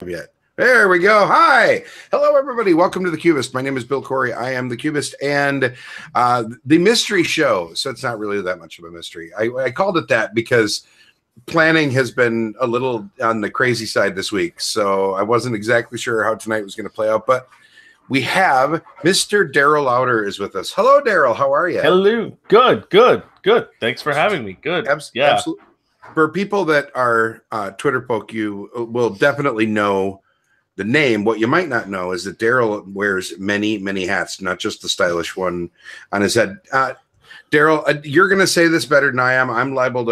Yet. There we go. Hi. Hello, everybody. Welcome to the Cubist. My name is Bill Corey. I am the Cubist and the mystery show. So it's not really that much of a mystery. I called it that because planning has been a little on the crazy side this week. So I wasn't exactly sure how tonight was going to play out, but we have Mr. Daryl Lauder is with us. Hello, Daryl. How are you? Hello. Good. Thanks for having me. Good. Yeah. Absolutely. For people that are Twitter folk, you will definitely know the name. What you might not know is that Daryl wears many, many hats, not just the stylish one on his head. Daryl, you're going to say this better than I am. I'm liable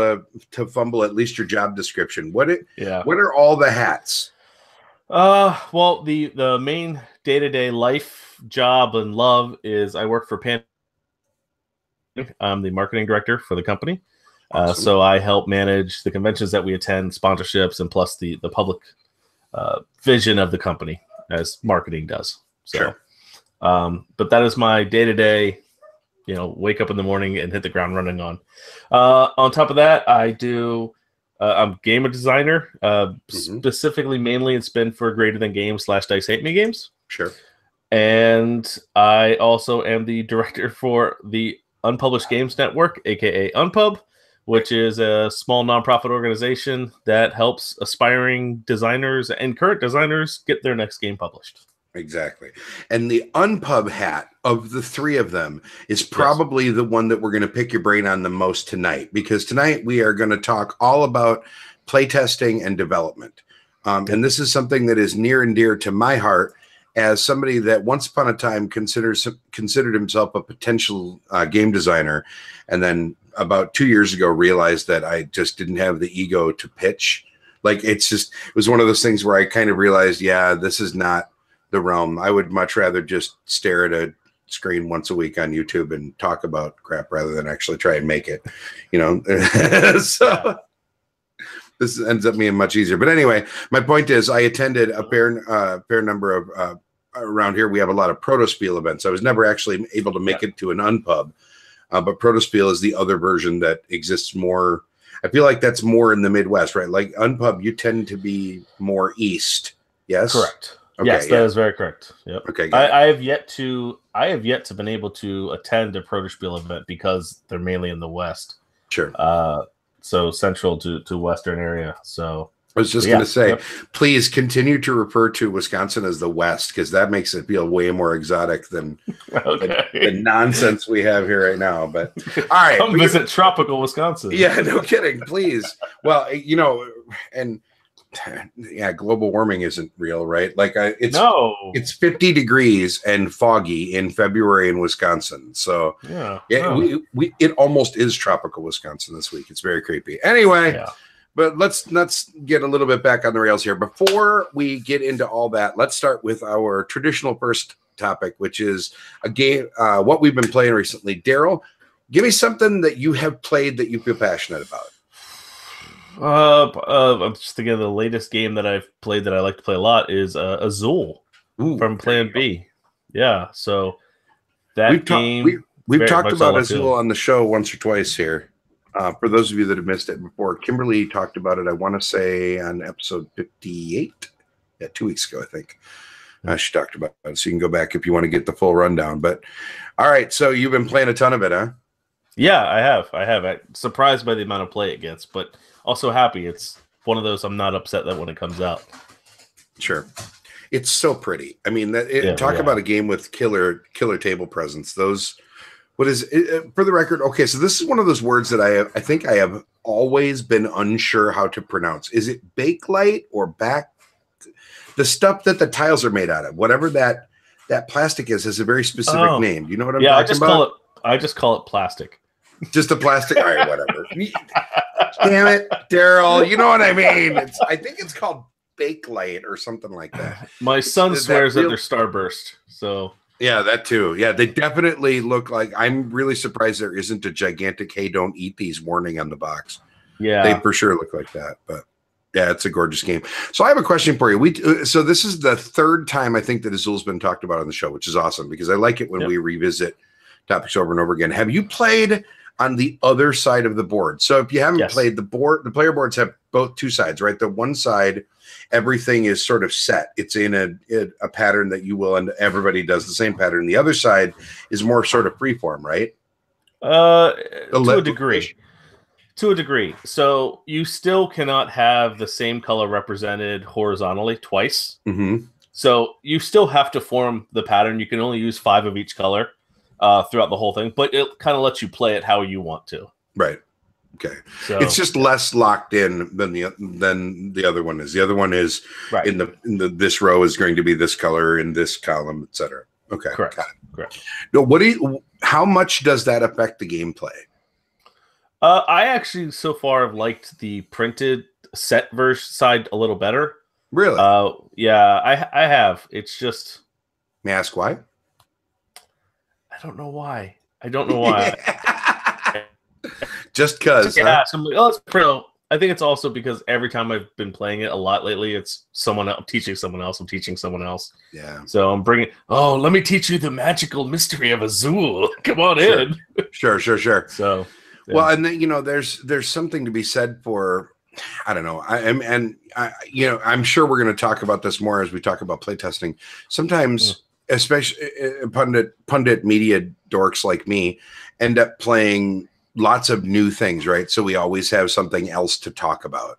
to fumble at least your job description. What are all the hats? Well, the main day-to-day life, job, and love is I work for Pan. I'm the marketing director for the company. Awesome. So I help manage the conventions that we attend, sponsorships, and plus the public vision of the company as marketing does. So, sure. But that is my day-to-day, wake up in the morning and hit the ground running on. On top of that, I do, I'm a game designer, specifically, mainly it's been for Greater Than Games / Dice Hate Me games. Sure. And I also am the director for the Unpublished Games Network, aka Unpub, which is a small nonprofit organization that helps aspiring designers and current designers get their next game published. Exactly. And the Unpub hat of the three of them is probably the one that we're going to pick your brain on the most tonight, because tonight we are going to talk all about playtesting and development. And this is something that is near and dear to my heart as somebody that once upon a time considered himself a potential game designer, and then about 2 years ago realized that I just didn't have the ego to pitch. Like it was one of those things where I kind of realized, yeah, this is not the realm. I would much rather just stare at a screen once a week on YouTube and talk about crap rather than actually try and make it, So this ends up being much easier. But anyway, my point is I attended a fair number of around here. We have a lot of Protospiel events. I was never actually able to make it to an Unpub. But Protospiel is the other version that exists more. I feel like that's more in the Midwest, right? Like Unpub, you tend to be more east. Yes, correct. Okay, yes, that is very correct. Yep. Okay. I have yet to been able to attend a Protospiel event because they're mainly in the West. Sure. So central to Western area. So I was just going to say, please continue to refer to Wisconsin as the West, because that makes it feel way more exotic than the nonsense we have here right now. But all right, come visit tropical Wisconsin. Yeah, no kidding, please. Well, and yeah, global warming isn't real, right? Like it's 50 degrees and foggy in February in Wisconsin. So it almost is tropical Wisconsin this week. It's very creepy. Anyway. Yeah. But let's get a little bit back on the rails here. Before we get into all that, let's start with our traditional first topic, which is a game, what we've been playing recently. Daryl, give me something that you have played that you feel passionate about. I'm just thinking of the latest game that I've played that I like to play a lot is Azul from Plan B. Yeah, so that game. We've talked about Azul on the show once or twice here. For those of you that have missed it before, Kimberly talked about it, I want to say, on episode 58. Yeah, 2 weeks ago, I think. She talked about it. So you can go back if you want to get the full rundown. But all right, so you've been playing a ton of it, huh? Yeah, I have. I'm surprised by the amount of play it gets, but also happy. It's one of those I'm not upset that when it comes out. Sure. It's so pretty. I mean, talk about a game with killer table presence. What is it, for the record? Okay, so this is one of those words that I think I have always been unsure how to pronounce. Is it bakelite or back? The stuff that the tiles are made out of, whatever that plastic is a very specific name. Do you know what I'm talking about? I just call it plastic. Just a plastic. All right, whatever. Damn it, Daryl. You know what I mean? I think it's called bakelite or something like that. My son swears that they're Starburst. So. Yeah, that too. Yeah, they definitely look like. I'm really surprised there isn't a gigantic "Hey, don't eat these" warning on the box. Yeah, they for sure look like that. But yeah, it's a gorgeous game. So I have a question for you. So this is the third time I think that Azul's been talked about on the show, which is awesome because I like it when we revisit topics over and over again. Have you played on the other side of the board. So if you haven't Yes. played the board, the player boards have both two sides, right? The one side, everything is sort of set. It's in a pattern that you will, and everybody does the same pattern. The other side is more sort of freeform, right? To a degree. To a degree. So you still cannot have the same color represented horizontally twice. Mm-hmm. So you still have to form the pattern. You can only use 5 of each color throughout the whole thing, but it kind of lets you play it how you want to. Right. Okay. So it's just less locked in than the other one is. The other one is right. in the this row is going to be this color in this column, etc. Okay. Correct. Got it. Correct. No, how much does that affect the gameplay? I actually so far have liked the printed set version side a little better. Really? Yeah, I have. It's just. May I ask why? I don't know why. I don't know why. Just because. Yeah, I think it's also because every time I've been playing it a lot lately, it's someone else teaching someone else. I'm teaching someone else. Yeah. So I'm bringing. Oh, let me teach you the magical mystery of Azul. Come on in. Sure. So. Yeah. Well, and then, there's something to be said for, I don't know. I'm sure we're going to talk about this more as we talk about playtesting. Sometimes, especially pundit media dorks like me, end up playing lots of new things, right? So we always have something else to talk about.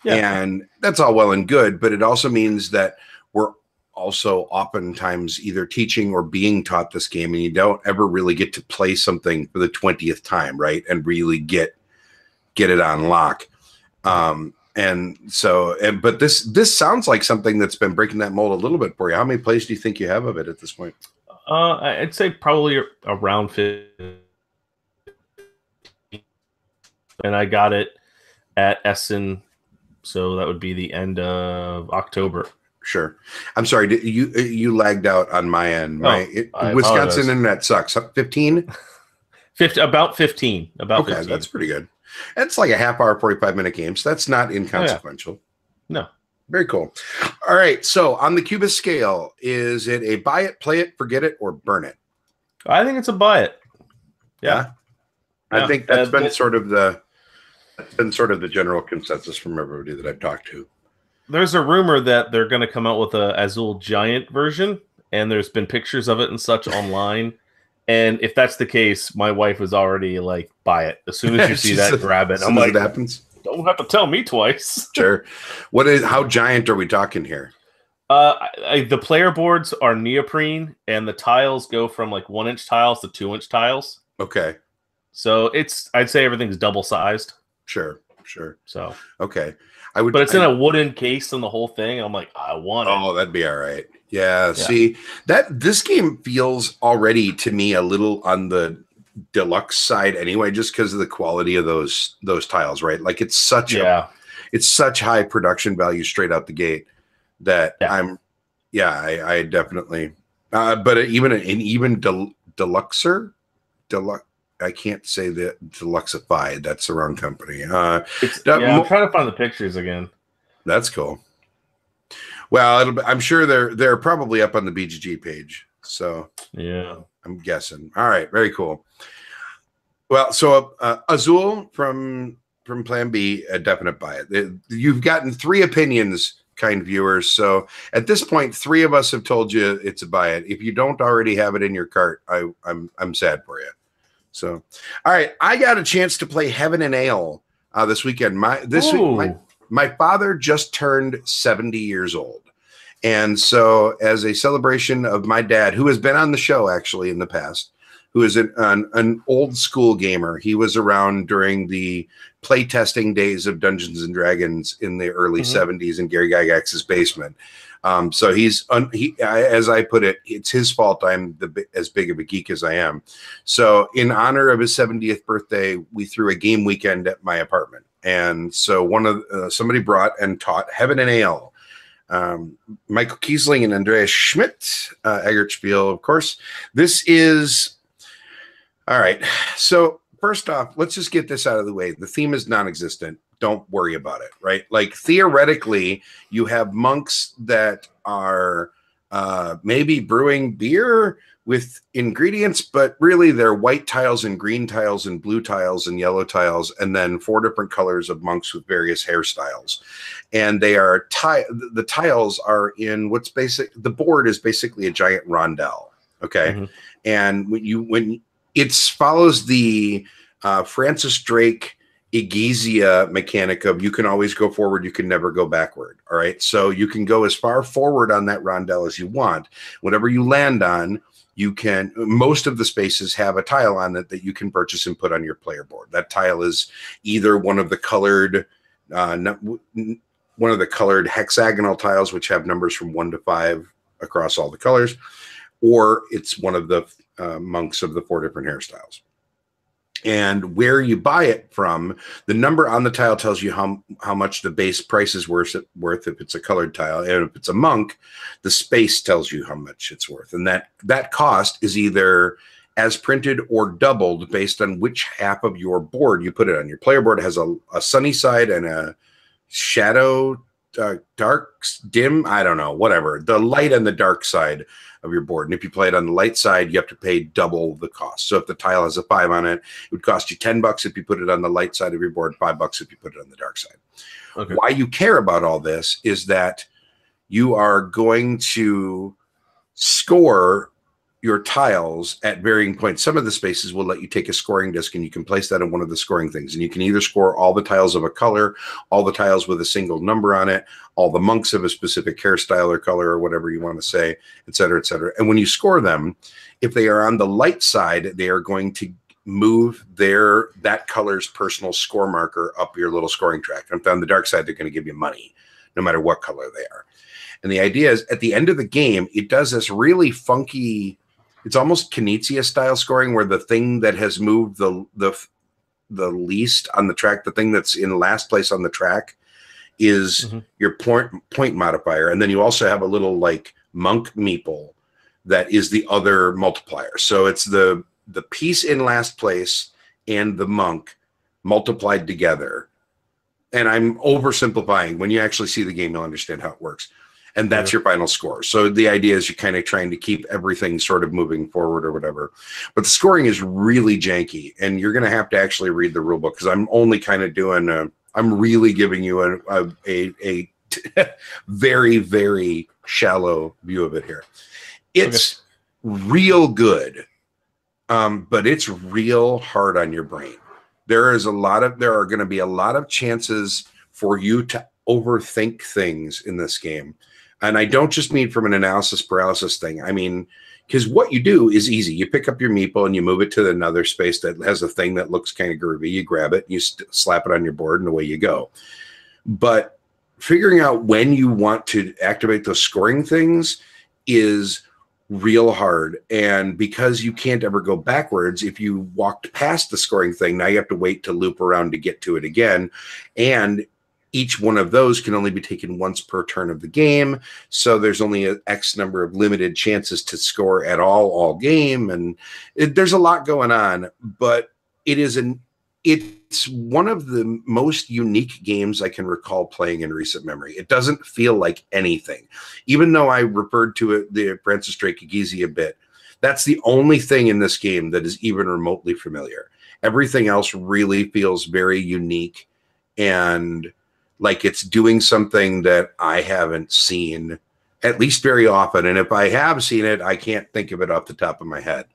Yeah. And that's all well and good, but it also means that we're also oftentimes either teaching or being taught this game, and you don't ever really get to play something for the 20th time, right? And really get it on lock. And so, but this sounds like something that's been breaking that mold a little bit for you. How many plays do you think you have of it at this point? I'd say probably around 50. And I got it at Essen, so that would be the end of October. Sure. I'm sorry. You lagged out on my end. Wisconsin internet sucks. 15? About 15. Okay, 15. That's pretty good. It's like a half hour, 45-minute game, so that's not inconsequential. No. Very cool. All right. So on the Cubist scale, is it a buy it, play it, forget it, or burn it? I think it's a buy it. Yeah. I think that's been sort of the general consensus from everybody that I've talked to. There's a rumor that they're going to come out with a Azul Giant version, and there's been pictures of it and such online. And if that's the case, my wife was already like, buy it. As soon as you see that, grab it. I'm like, it happens. Don't have to tell me twice. Sure. How giant are we talking here? The player boards are neoprene, and the tiles go from like 1-inch tiles to 2-inch tiles. Okay. So I'd say everything's double sized. Sure. So okay. But it's in a wooden case and the whole thing. I'm like, I want it. Oh, that'd be all right. Yeah. See, this game feels already to me a little on the deluxe side anyway, just because of the quality of those tiles, right? Like it's such high production value straight out the gate that I definitely. But even deluxer. I can't say that Deluxify. That's the wrong company. I'm trying to find the pictures again. That's cool. Well, I'm sure they're probably up on the BGG page. So yeah, I'm guessing. All right, very cool. Well, so Azul from Plan B, a definite buy it. You've gotten 3 opinions, kind viewers. So at this point, 3 of us have told you it's a buy it. If you don't already have it in your cart, I'm sad for you. So, all right, I got a chance to play Heaven and Ale this weekend. My father just turned 70 years old. And so as a celebration of my dad, who has been on the show actually in the past, who is an old school gamer. He was around during the playtesting days of Dungeons and Dragons in the early 70s in Gary Gygax's basement. So as I put it, it's his fault I'm as big of a geek as I am. So in honor of his 70th birthday, we threw a game weekend at my apartment. And so somebody brought and taught Heaven and Ale. Michael Kiesling and Andreas Schmidt, Eggertspiel, of course. This is all right. So first off, let's just get this out of the way. The theme is non-existent. Don't worry about it, right? Like theoretically, you have monks that are maybe brewing beer, with ingredients, but really they're white tiles and green tiles and blue tiles and yellow tiles, and then 4 different colors of monks with various hairstyles. And they are the tiles are in what's basic. The board is basically a giant rondel. Okay. Mm-hmm. And when it follows the Francis Drake Egizia mechanic of you can always go forward, you can never go backward. All right. So you can go as far forward on that rondel as you want. Whatever you land on, most of the spaces have a tile on it that you can purchase and put on your player board. That tile is either one of the colored hexagonal tiles, which have numbers from 1 to 5 across all the colors, or it's one of the monks of the 4 different hairstyles. And where you buy it from, the number on the tile tells you how much the base price is worth if it's a colored tile. And if it's a monk, the space tells you how much it's worth. And that cost is either as printed or doubled based on which half of your board you put it on. Your player board has a sunny side and a shadow, dark, dim, I don't know, whatever. The light and the dark side of your board. And if you play it on the light side, you have to pay double the cost. So if the tile has a 5 on it, it would cost you $10 if you put it on the light side of your board, $5 if you put it on the dark side. Okay. Why you care about all this is that you are going to score your tiles at varying points. Some of the spaces will let you take a scoring disc and you can place that in one of the scoring things. And you can either score all the tiles of a color, all the tiles with a single number on it, all the monks of a specific hairstyle or color or whatever you want to say, et cetera, et cetera. And when you score them, if they are on the light side, they are going to move that color's personal score marker up your little scoring track. And on the dark side, they're going to give you money, no matter what color they are. And the idea is at the end of the game, it does this really funky, it's almost Knizia style scoring where the thing that has moved the least on the track, the thing that's in last place on the track is your point modifier. And then you also have a little like monk meeple that is the other multiplier. So it's the piece in last place and the monk multiplied together. And I'm oversimplifying. When you actually see the game, you'll understand how it works. And that's your final score. So the idea is you're kind of trying to keep everything sort of moving forward or whatever. But the scoring is really janky. And you're going to have to actually read the rule book because I'm only kind of doing I'm really giving you a very, very shallow view of it here. It's real good, but it's real hard on your brain. There are going to be a lot of chances for you to overthink things in this game. And I don't just mean from an analysis paralysis thing. I mean, because what you do is easy. You pick up your meeple and you move it to another space that has a thing that looks kind of groovy. You grab it, you slap it on your board, and away you go. But figuring out when you want to activate those scoring things is real hard. And because you can't ever go backwards, if you walked past the scoring thing, now you have to wait to loop around to get to it again. And each one of those can only be taken once per turn of the game. So there's only an X number of limited chances to score at all game. And there's a lot going on, but it's one of the most unique games I can recall playing in recent memory. It doesn't feel like anything. Even though I referred to it, the Francis Drake Egizia bit, that's the only thing in this game that is even remotely familiar. Everything else really feels very unique and like it's doing something that I haven't seen at least very often. And if I have seen it, I can't think of it off the top of my head.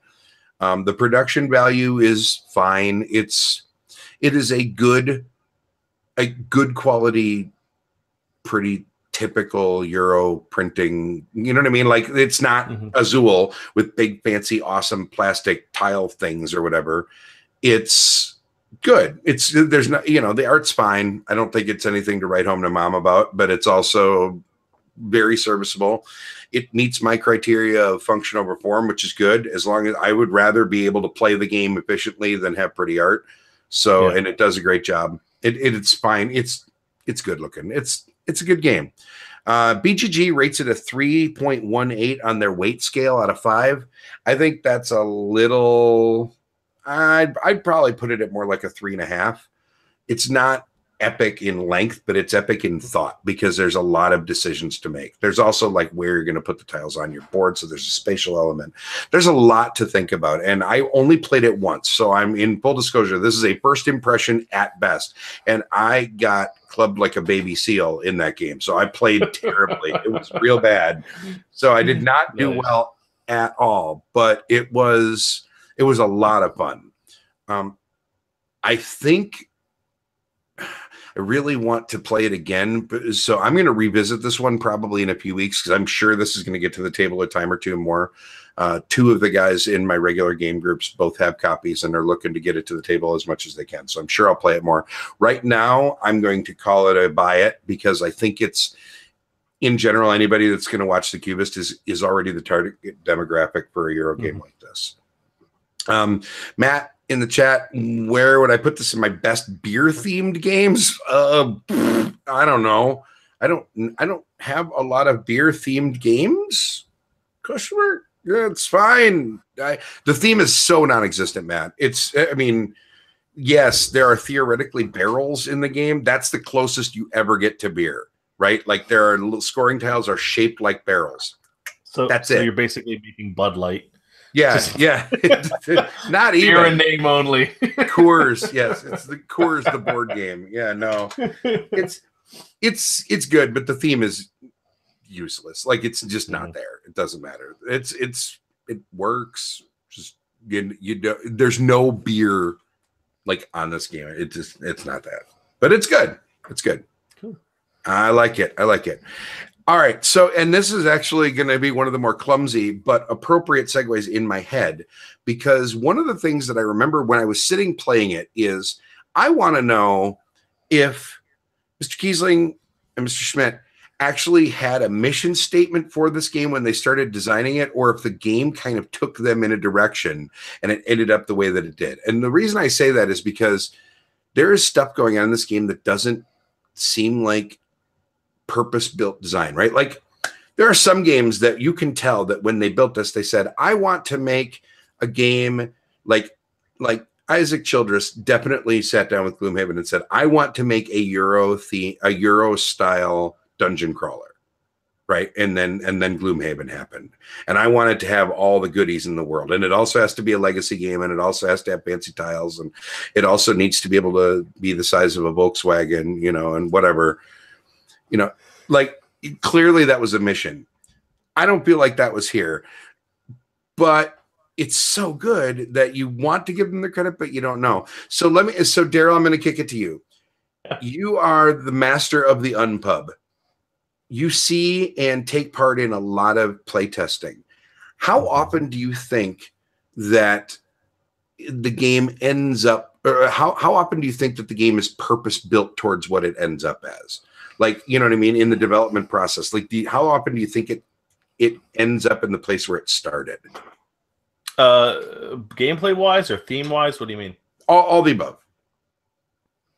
The production value is fine. It is a good quality, pretty typical Euro printing. You know what I mean? Like it's not Azul with big, fancy, awesome plastic tile things or whatever. It's good. There's not, the art's fine. I don't think it's anything to write home to mom about, but it's also very serviceable. It meets my criteria of function over form, which is good. As long as I would rather be able to play the game efficiently than have pretty art. So, and it does a great job. It's fine. It's good looking. It's a good game. BGG rates it a 3.18 on their weight scale out of 5. I think that's a little. I'd probably put it at more like a 3.5. It's not epic in length, but it's epic in thought because there's a lot of decisions to make. There's also like where you're going to put the tiles on your board. So there's a spatial element. There's a lot to think about. And I only played it once. So I'm in full disclosure. This is a first impression at best. And I got clubbed like a baby seal in that game. So I played terribly. It was real bad. So I did not do well at all, but it was a lot of fun. I think I really want to play it again. So I'm going to revisit this one probably in a few weeks because I'm sure this is going to get to the table a time or two more. Two of the guys in my regular game groups both have copies and are looking to get it to the table as much as they can. So I'm sure I'll play it more. Right now, I'm going to call it a buy it because I think it's, in general, anybody that's going to watch the Cubist is already the target demographic for a Euro game like this. Matt, in the chat, where would I put this in my best beer themed games? I don't know. I don't have a lot of beer themed games. Customer, yeah, it's fine. The theme is so non-existent, Matt. I mean, yes, there are theoretically barrels in the game. That's the closest you ever get to beer, right? Like there are little scoring tiles are shaped like barrels. So that's it. You're basically making Bud Light. Yeah, yeah. Not even. Beer and name only. Coors, yes. It's the Coors, the board game. Yeah, no. It's good, but the theme is useless. Like it's just not there. It doesn't matter. It works. Just there's no beer like on this game. It's not that. But it's good. It's good. Cool. I like it. All right. So, and this is actually going to be one of the more clumsy but appropriate segues in my head, because one of the things that I remember when I was sitting playing it is I want to know if Mr. Kiesling and Mr. Schmidt actually had a mission statement for this game when they started designing it, or if the game kind of took them in a direction and it ended up the way that it did. And the reason I say that is because there is stuff going on in this game that doesn't seem like purpose-built design, right? Like there are some games that you can tell that when they built this, they said, I want to make a game like Isaac Childress definitely sat down with Gloomhaven and said, I want to make a Euro style dungeon crawler, right? And then Gloomhaven happened. And I wanted to have all the goodies in the world. And it also has to be a legacy game, and it also has to have fancy tiles, and it also needs to be able to be the size of a Volkswagen, and whatever. Like clearly that was a mission. I don't feel like that was here, but it's so good that you want to give them the credit, but you don't know. So Daryl, I'm going to kick it to you. You are the master of the Unpub. You see and take part in a lot of play testing. How often do you think that the game ends up, or how often do you think that the game is purpose built towards what it ends up as? Like, you know what I mean? In the development process, like how often do you think it ends up in the place where it started? Gameplay wise or theme wise? What do you mean? All the above.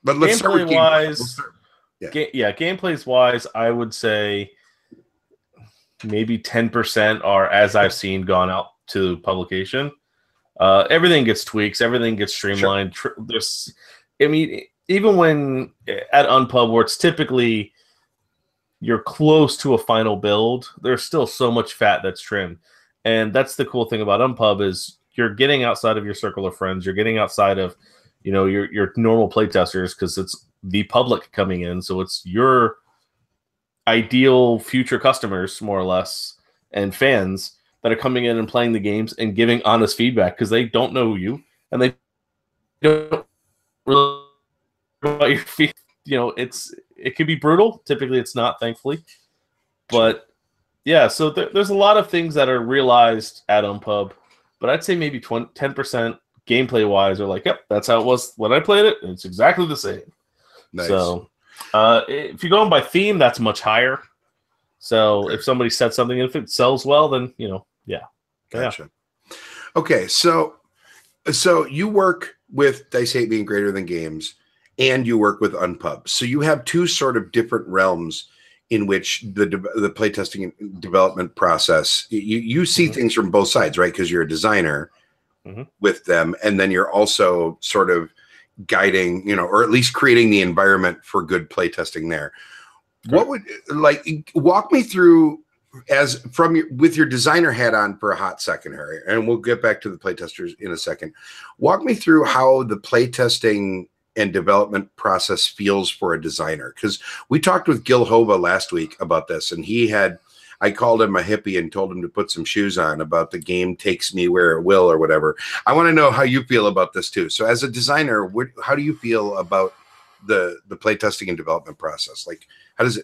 But let's start with gameplay. Gameplays wise, I would say maybe 10% are, as I've seen, gone out to publication. Everything gets tweaks, everything gets streamlined. Sure. Even when at Unpub, where it's typically you're close to a final build, there's still so much fat that's trimmed. And that's the cool thing about Unpub is you're getting outside of your circle of friends. You're getting outside of, your normal playtesters, because it's the public coming in. So it's your ideal future customers, more or less, and fans that are coming in and playing the games and giving honest feedback, because they don't know you and they don't really about your feet. It can be brutal. Typically it's not, thankfully, but yeah, so there's a lot of things that are realized at Unpub, but I'd say maybe 10% gameplay wise are like, yep, that's how it was when I played it, and it's exactly the same. Nice. So if you're going by theme, that's much higher. So if somebody said something, if it sells well, then yeah. Gotcha. Okay, so you work with Dice Hate Being Greater Than Games, and you work with Unpub. So you have two sort of different realms in which the playtesting and development process, you see things from both sides, right? Because you're a designer with them, and then you're also sort of guiding, or at least creating the environment for good playtesting there. What would walk me through with your designer hat on for a hot second, Harry, and we'll get back to the playtesters in a second. Walk me through how the playtesting and development process feels for a designer, because we talked with Gil Hova last week about this, and I called him a hippie and told him to put some shoes on about the game takes me where it will or whatever. I want to know how you feel about this too. So as a designer, how do you feel about the playtesting and development process? Like, how does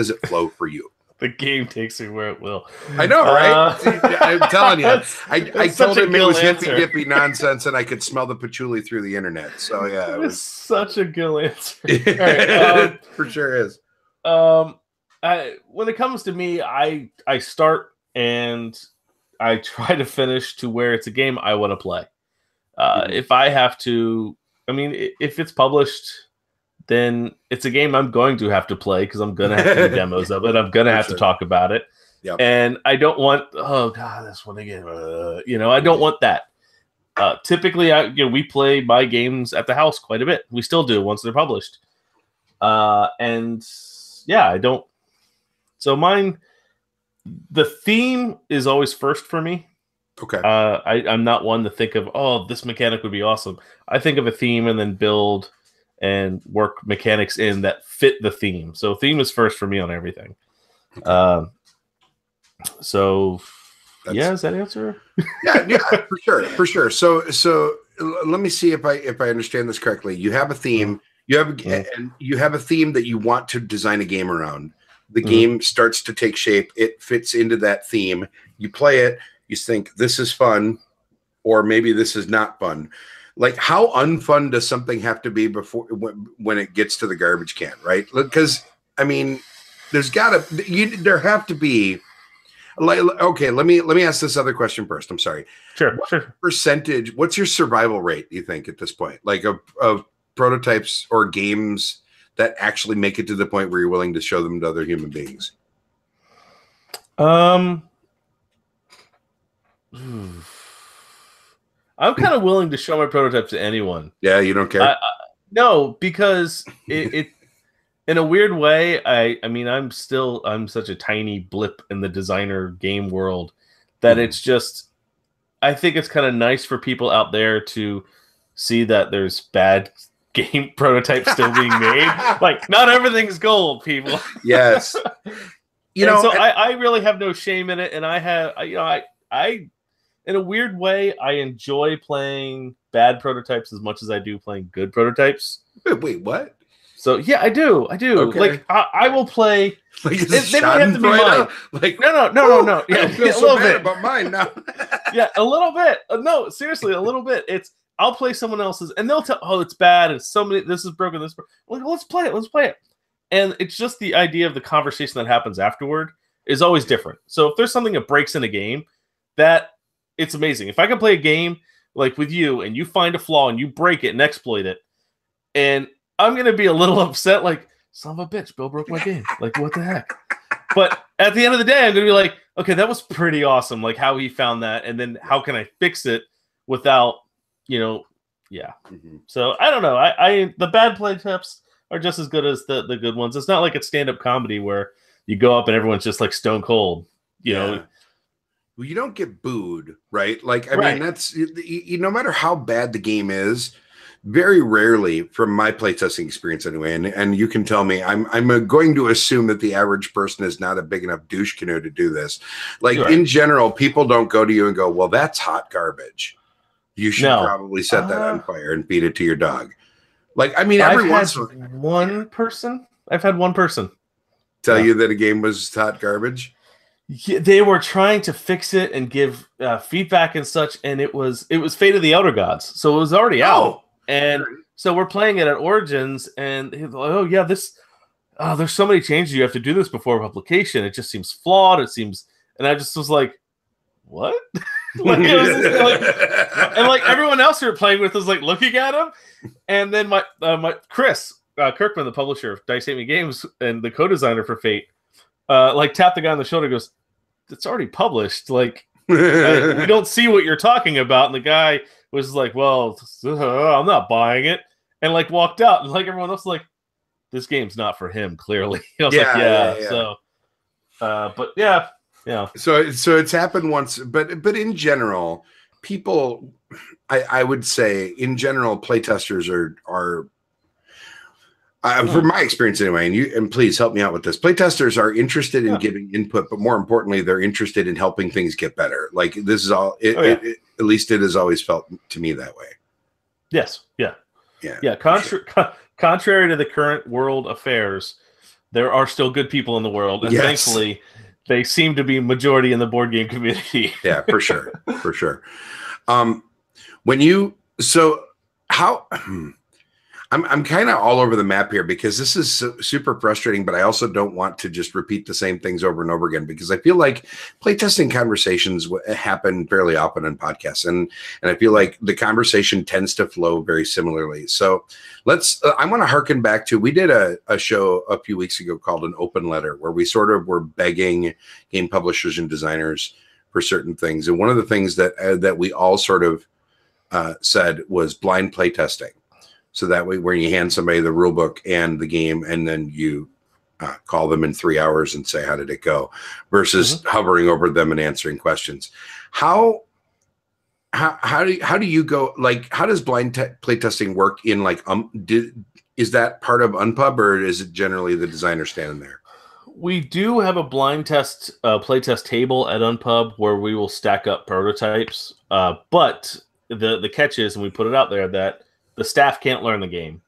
it flow for you? The game takes me where it will. I know, right? I'm telling you. I told him it was hippie nonsense, and I could smell the patchouli through the internet. So yeah, it was such a Gil answer. Right, for sure is. When it comes to me, I start and I try to finish to where it's a game I want to play. If I have to, if it's published, then it's a game I'm going to have to play because I'm going to have to do demos of it. I'm going to have to talk about it. Yep. And I don't want, oh God, this one again. I don't want that. Typically, we play my games at the house quite a bit. We still do once they're published. And yeah, I don't. So mine, the theme is always first for me. Okay. I'm not one to think of, this mechanic would be awesome. I think of a theme and then build and work mechanics in that fit the theme. So theme is first for me on everything. Okay. Is that answer? yeah, for sure. So let me see if I understand this correctly. You have a theme. You have a theme that you want to design a game around. The game starts to take shape. It fits into that theme. You play it. You think this is fun, or maybe this is not fun. Like, how unfun does something have to be before when it gets to the garbage can, right? Because there have to be. Like, okay, let me ask this other question first. I'm sorry. Sure. Percentage? What's your survival rate, you think, at this point? Like of prototypes or games that actually make it to the point where you're willing to show them to other human beings? I'm kind of willing to show my prototypes to anyone. Yeah, you don't care? No, because it in a weird way, I'm such a tiny blip in the designer game world that it's just, I think it's kind of nice for people out there to see that there's bad game prototypes still being made. Like, not everything's gold, people. Yes. I really have no shame in it, and I in a weird way, I enjoy playing bad prototypes as much as I do playing good prototypes. Wait, what? So yeah, I do. Okay. Like I will play. Like, they don't have to be mine. Like, no. Yeah, I feel so bad about mine now. Yeah, a little bit. No, seriously, a little bit. I'll play someone else's, and they'll tell, it's bad. It's so many. This is broken. This. Like, let's play it. And it's just the idea of the conversation that happens afterward is always different. So if there's something that breaks in a game, it's amazing. If I can play a game like with you and you find a flaw and you break it and exploit it, and I'm going to be a little upset, like, son of a bitch, Bill broke my game. Like, what the heck? But at the end of the day, I'm going to be like, okay, that was pretty awesome. Like, how he found that. And then how can I fix it without, yeah. Mm-hmm. So I don't know. The bad play tips are just as good as the good ones. It's not like it's stand-up comedy where you go up and everyone's just like stone cold, you know. Well, you don't get booed, right? Like, I mean, that's no matter how bad the game is, very rarely, from my playtesting experience anyway, and you can tell me, I'm going to assume that the average person is not a big enough douche canoe to do this. Like, in general, people don't go to you and go, well, that's hot garbage. You should probably set that on fire and feed it to your dog. Like, I mean, I've had one person tell you that a game was hot garbage. Yeah, they were trying to fix it and give feedback and such, and it was Fate of the Elder Gods, so it was already out. And so we're playing it at Origins, and he's like, there's so many changes you have to do this before publication. It just seems flawed. And I just was like, what? Like, it was just like, and like everyone else we were playing with was like looking at him, and then my Chris Kirkman, the publisher of Dice Hate Me Games and the co-designer for Fate, like tapped the guy on the shoulder, and goes, "It's already published. Like, we don't see what you're talking about." And the guy was like, "Well, I'm not buying it." and like walked out, and like everyone else, like, this game's not for him. Clearly, I was like, yeah. So, but yeah, yeah. So it's happened once, but in general, people, I would say in general, playtesters are from my experience anyway, and please help me out with this. Playtesters are interested in giving input, but more importantly, they're interested in helping things get better. Like this is all. At least it has always felt to me that way. Yes. Yeah. Contrary to the current world affairs, there are still good people in the world, and thankfully, they seem to be majority in the board game community. Yeah, for sure, for sure. I'm kind of all over the map here because this is super frustrating, but I also don't want to just repeat the same things over and over again because I feel like playtesting conversations happen fairly often in podcasts, and I feel like the conversation tends to flow very similarly. So I want to harken back to, we did a show a few weeks ago called An Open Letter, where we sort of were begging game publishers and designers for certain things. And one of the things that we all sort of said was blind playtesting. So that way, when you hand somebody the rule book and the game, and then you call them in 3 hours and say, how did it go? Versus hovering over them and answering questions. How do you go, like, how does blind playtesting work in, like, is that part of Unpub, or is it generally the designer standing there? We do have a blind test playtest table at Unpub where we will stack up prototypes. But the catch is, and we put it out there, that the staff can't learn the game.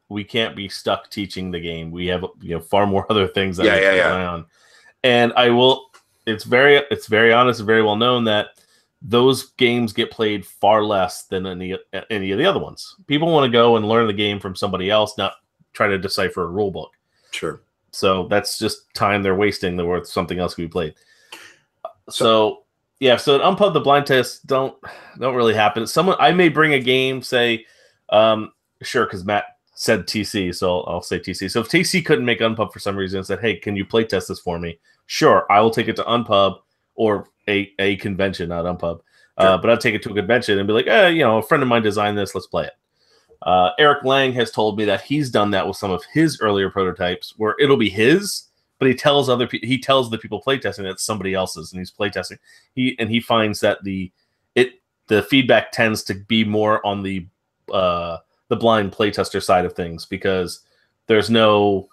We can't be stuck teaching the game. We have far more other things that we rely on. And it's very honest and very well known that those games get played far less than any of the other ones. People want to go and learn the game from somebody else, not try to decipher a rule book. Sure. So that's just time they're wasting that worth something else can be played. So at Unpub, the blind tests don't really happen. I may bring a game, say, sure, because Matt said TC, so I'll say TC. So if TC couldn't make Unpub for some reason and said, hey, can you play test this for me? Sure, I will take it to Unpub or a convention, not Unpub. Sure. But I'd take it to a convention and be like, a friend of mine designed this, let's play it. Eric Lang has told me that he's done that with some of his earlier prototypes where it'll be his, but he tells the people playtesting that it's somebody else's, and he's playtesting. He finds that the feedback tends to be more on the blind playtester side of things because there's no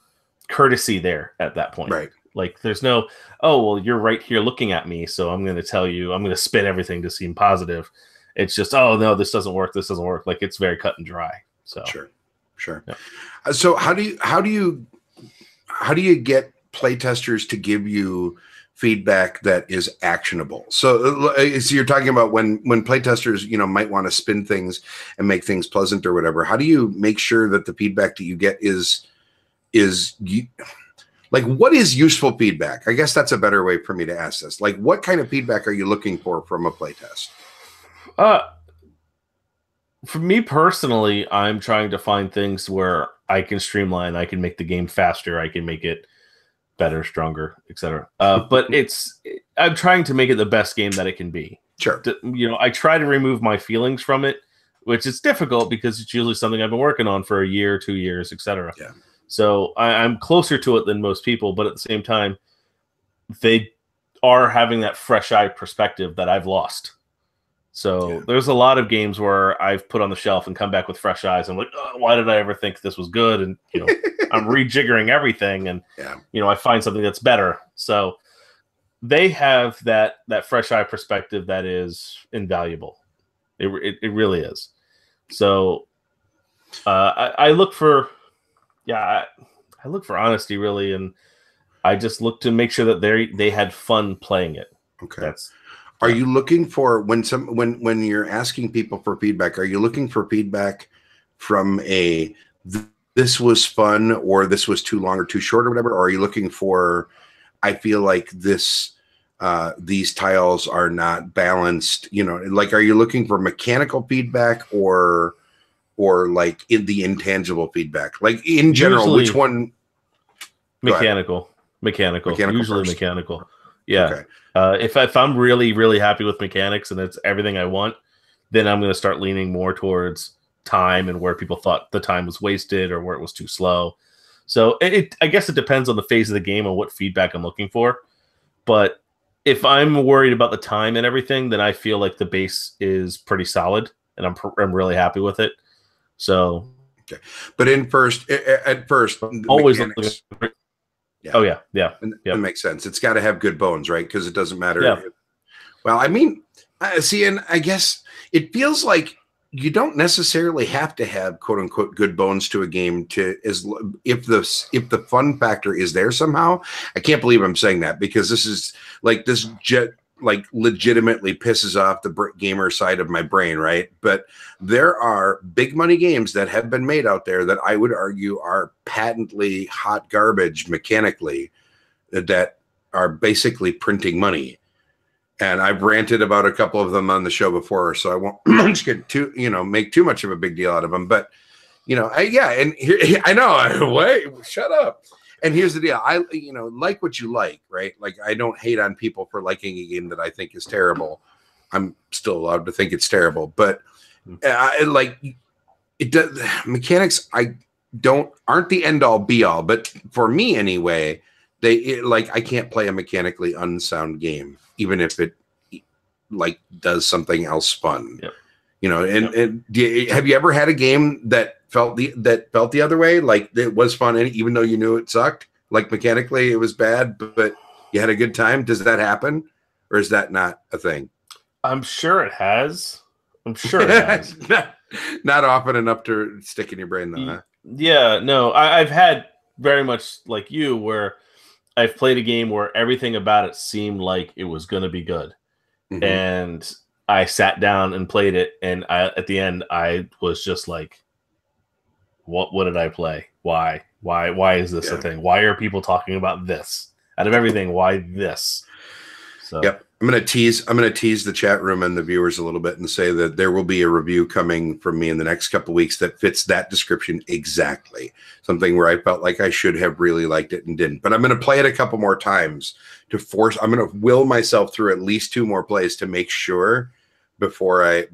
courtesy there at that point. Right. Like there's no, oh, well, you're right here looking at me, so I'm going to tell you, I'm going to spin everything to seem positive. It's just, oh, no, this doesn't work. This doesn't work. Like it's very cut and dry. So Sure. Yeah. So how do you get playtesters to give you feedback that is actionable? So you're talking about when playtesters, might want to spin things and make things pleasant or whatever. How do you make sure that the feedback that you get is like, what is useful feedback? I guess that's a better way for me to ask this. Like, what kind of feedback are you looking for from a playtest? For me personally, I'm trying to find things where I can streamline, I can make the game faster, I can make it better, stronger, etc. But I'm trying to make it the best game that it can be. Sure. I try to remove my feelings from it, which is difficult because it's usually something I've been working on for a year, 2 years, etc. Yeah. So I'm closer to it than most people, but at the same time, they are having that fresh eye perspective that I've lost. So there's a lot of games where I've put on the shelf and come back with fresh eyes. I'm like, oh, why did I ever think this was good? And I'm rejiggering everything, and I find something that's better. So they have that fresh eye perspective that is invaluable. It really is. So I look for honesty, really, and I just look to make sure that they had fun playing it. Okay. Are you looking for when you're asking people for feedback? Are you looking for feedback from this was fun, or this was too long or too short or whatever? Or are you looking for, I feel like these tiles are not balanced? Like, are you looking for mechanical feedback or like in the intangible feedback? Like in general, usually, which one? Mechanical. Usually first. Mechanical. Yeah. Okay. If I'm really, really happy with mechanics and it's everything I want, then I'm going to start leaning more towards time and where people thought the time was wasted or where it was too slow. So I guess it depends on the phase of the game and what feedback I'm looking for. But if I'm worried about the time and everything, then I feel like the base is pretty solid, and I'm really happy with it. So, okay. But at first, always looking. Yeah. Oh yeah, and that makes sense. It's got to have good bones, right? Because it doesn't matter. Yeah. Well, I mean, see, and I guess it feels like you don't necessarily have to have "quote unquote" good bones to a game if the fun factor is there somehow. I can't believe I'm saying that, because this legitimately pisses off the gamer side of my brain, right? But there are big money games that have been made out there that I would argue are patently hot garbage mechanically, that are basically printing money. And I've ranted about a couple of them on the show before, so I won't get make too much of a big deal out of them. But and here, I know. Wait, shut up. And here's the deal: I like what you like, right? Like, I don't hate on people for liking a game that I think is terrible. I'm still allowed to think it's terrible, but mechanics aren't the end all be all. But for me anyway, I can't play a mechanically unsound game, even if it does something else fun. Yep. And have you ever had a game that felt the other way? Like, it was fun, and even though you knew it sucked, like mechanically it was bad, but you had a good time. Does that happen, or is that not a thing? I'm sure it has. Not often enough to stick in your brain, though, huh? Yeah, no. I've had very much like you, where I've played a game where everything about it seemed like it was going to be good. Mm-hmm. And I sat down and played it, and at the end, I was just like, what did I play? Why is this a thing? Why are people talking about this? Out of everything, why this? So yep. I'm gonna tease the chat room and the viewers a little bit and say that there will be a review coming from me in the next couple of weeks that fits that description exactly. Something where I felt like I should have really liked it and didn't. But I'm gonna play it a couple more times I'm gonna will myself through at least 2 more plays to make sure before I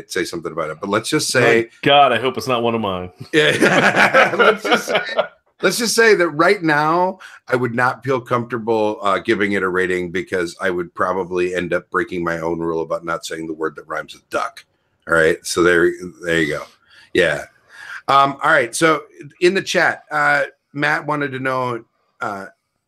say something about it. But let's just say, God, I hope it's not one of mine. Yeah. Let's just say that right now I would not feel comfortable giving it a rating, because I would probably end up breaking my own rule about not saying the word that rhymes with duck. All right. So there you go. Yeah. All right. So in the chat, Matt wanted to know,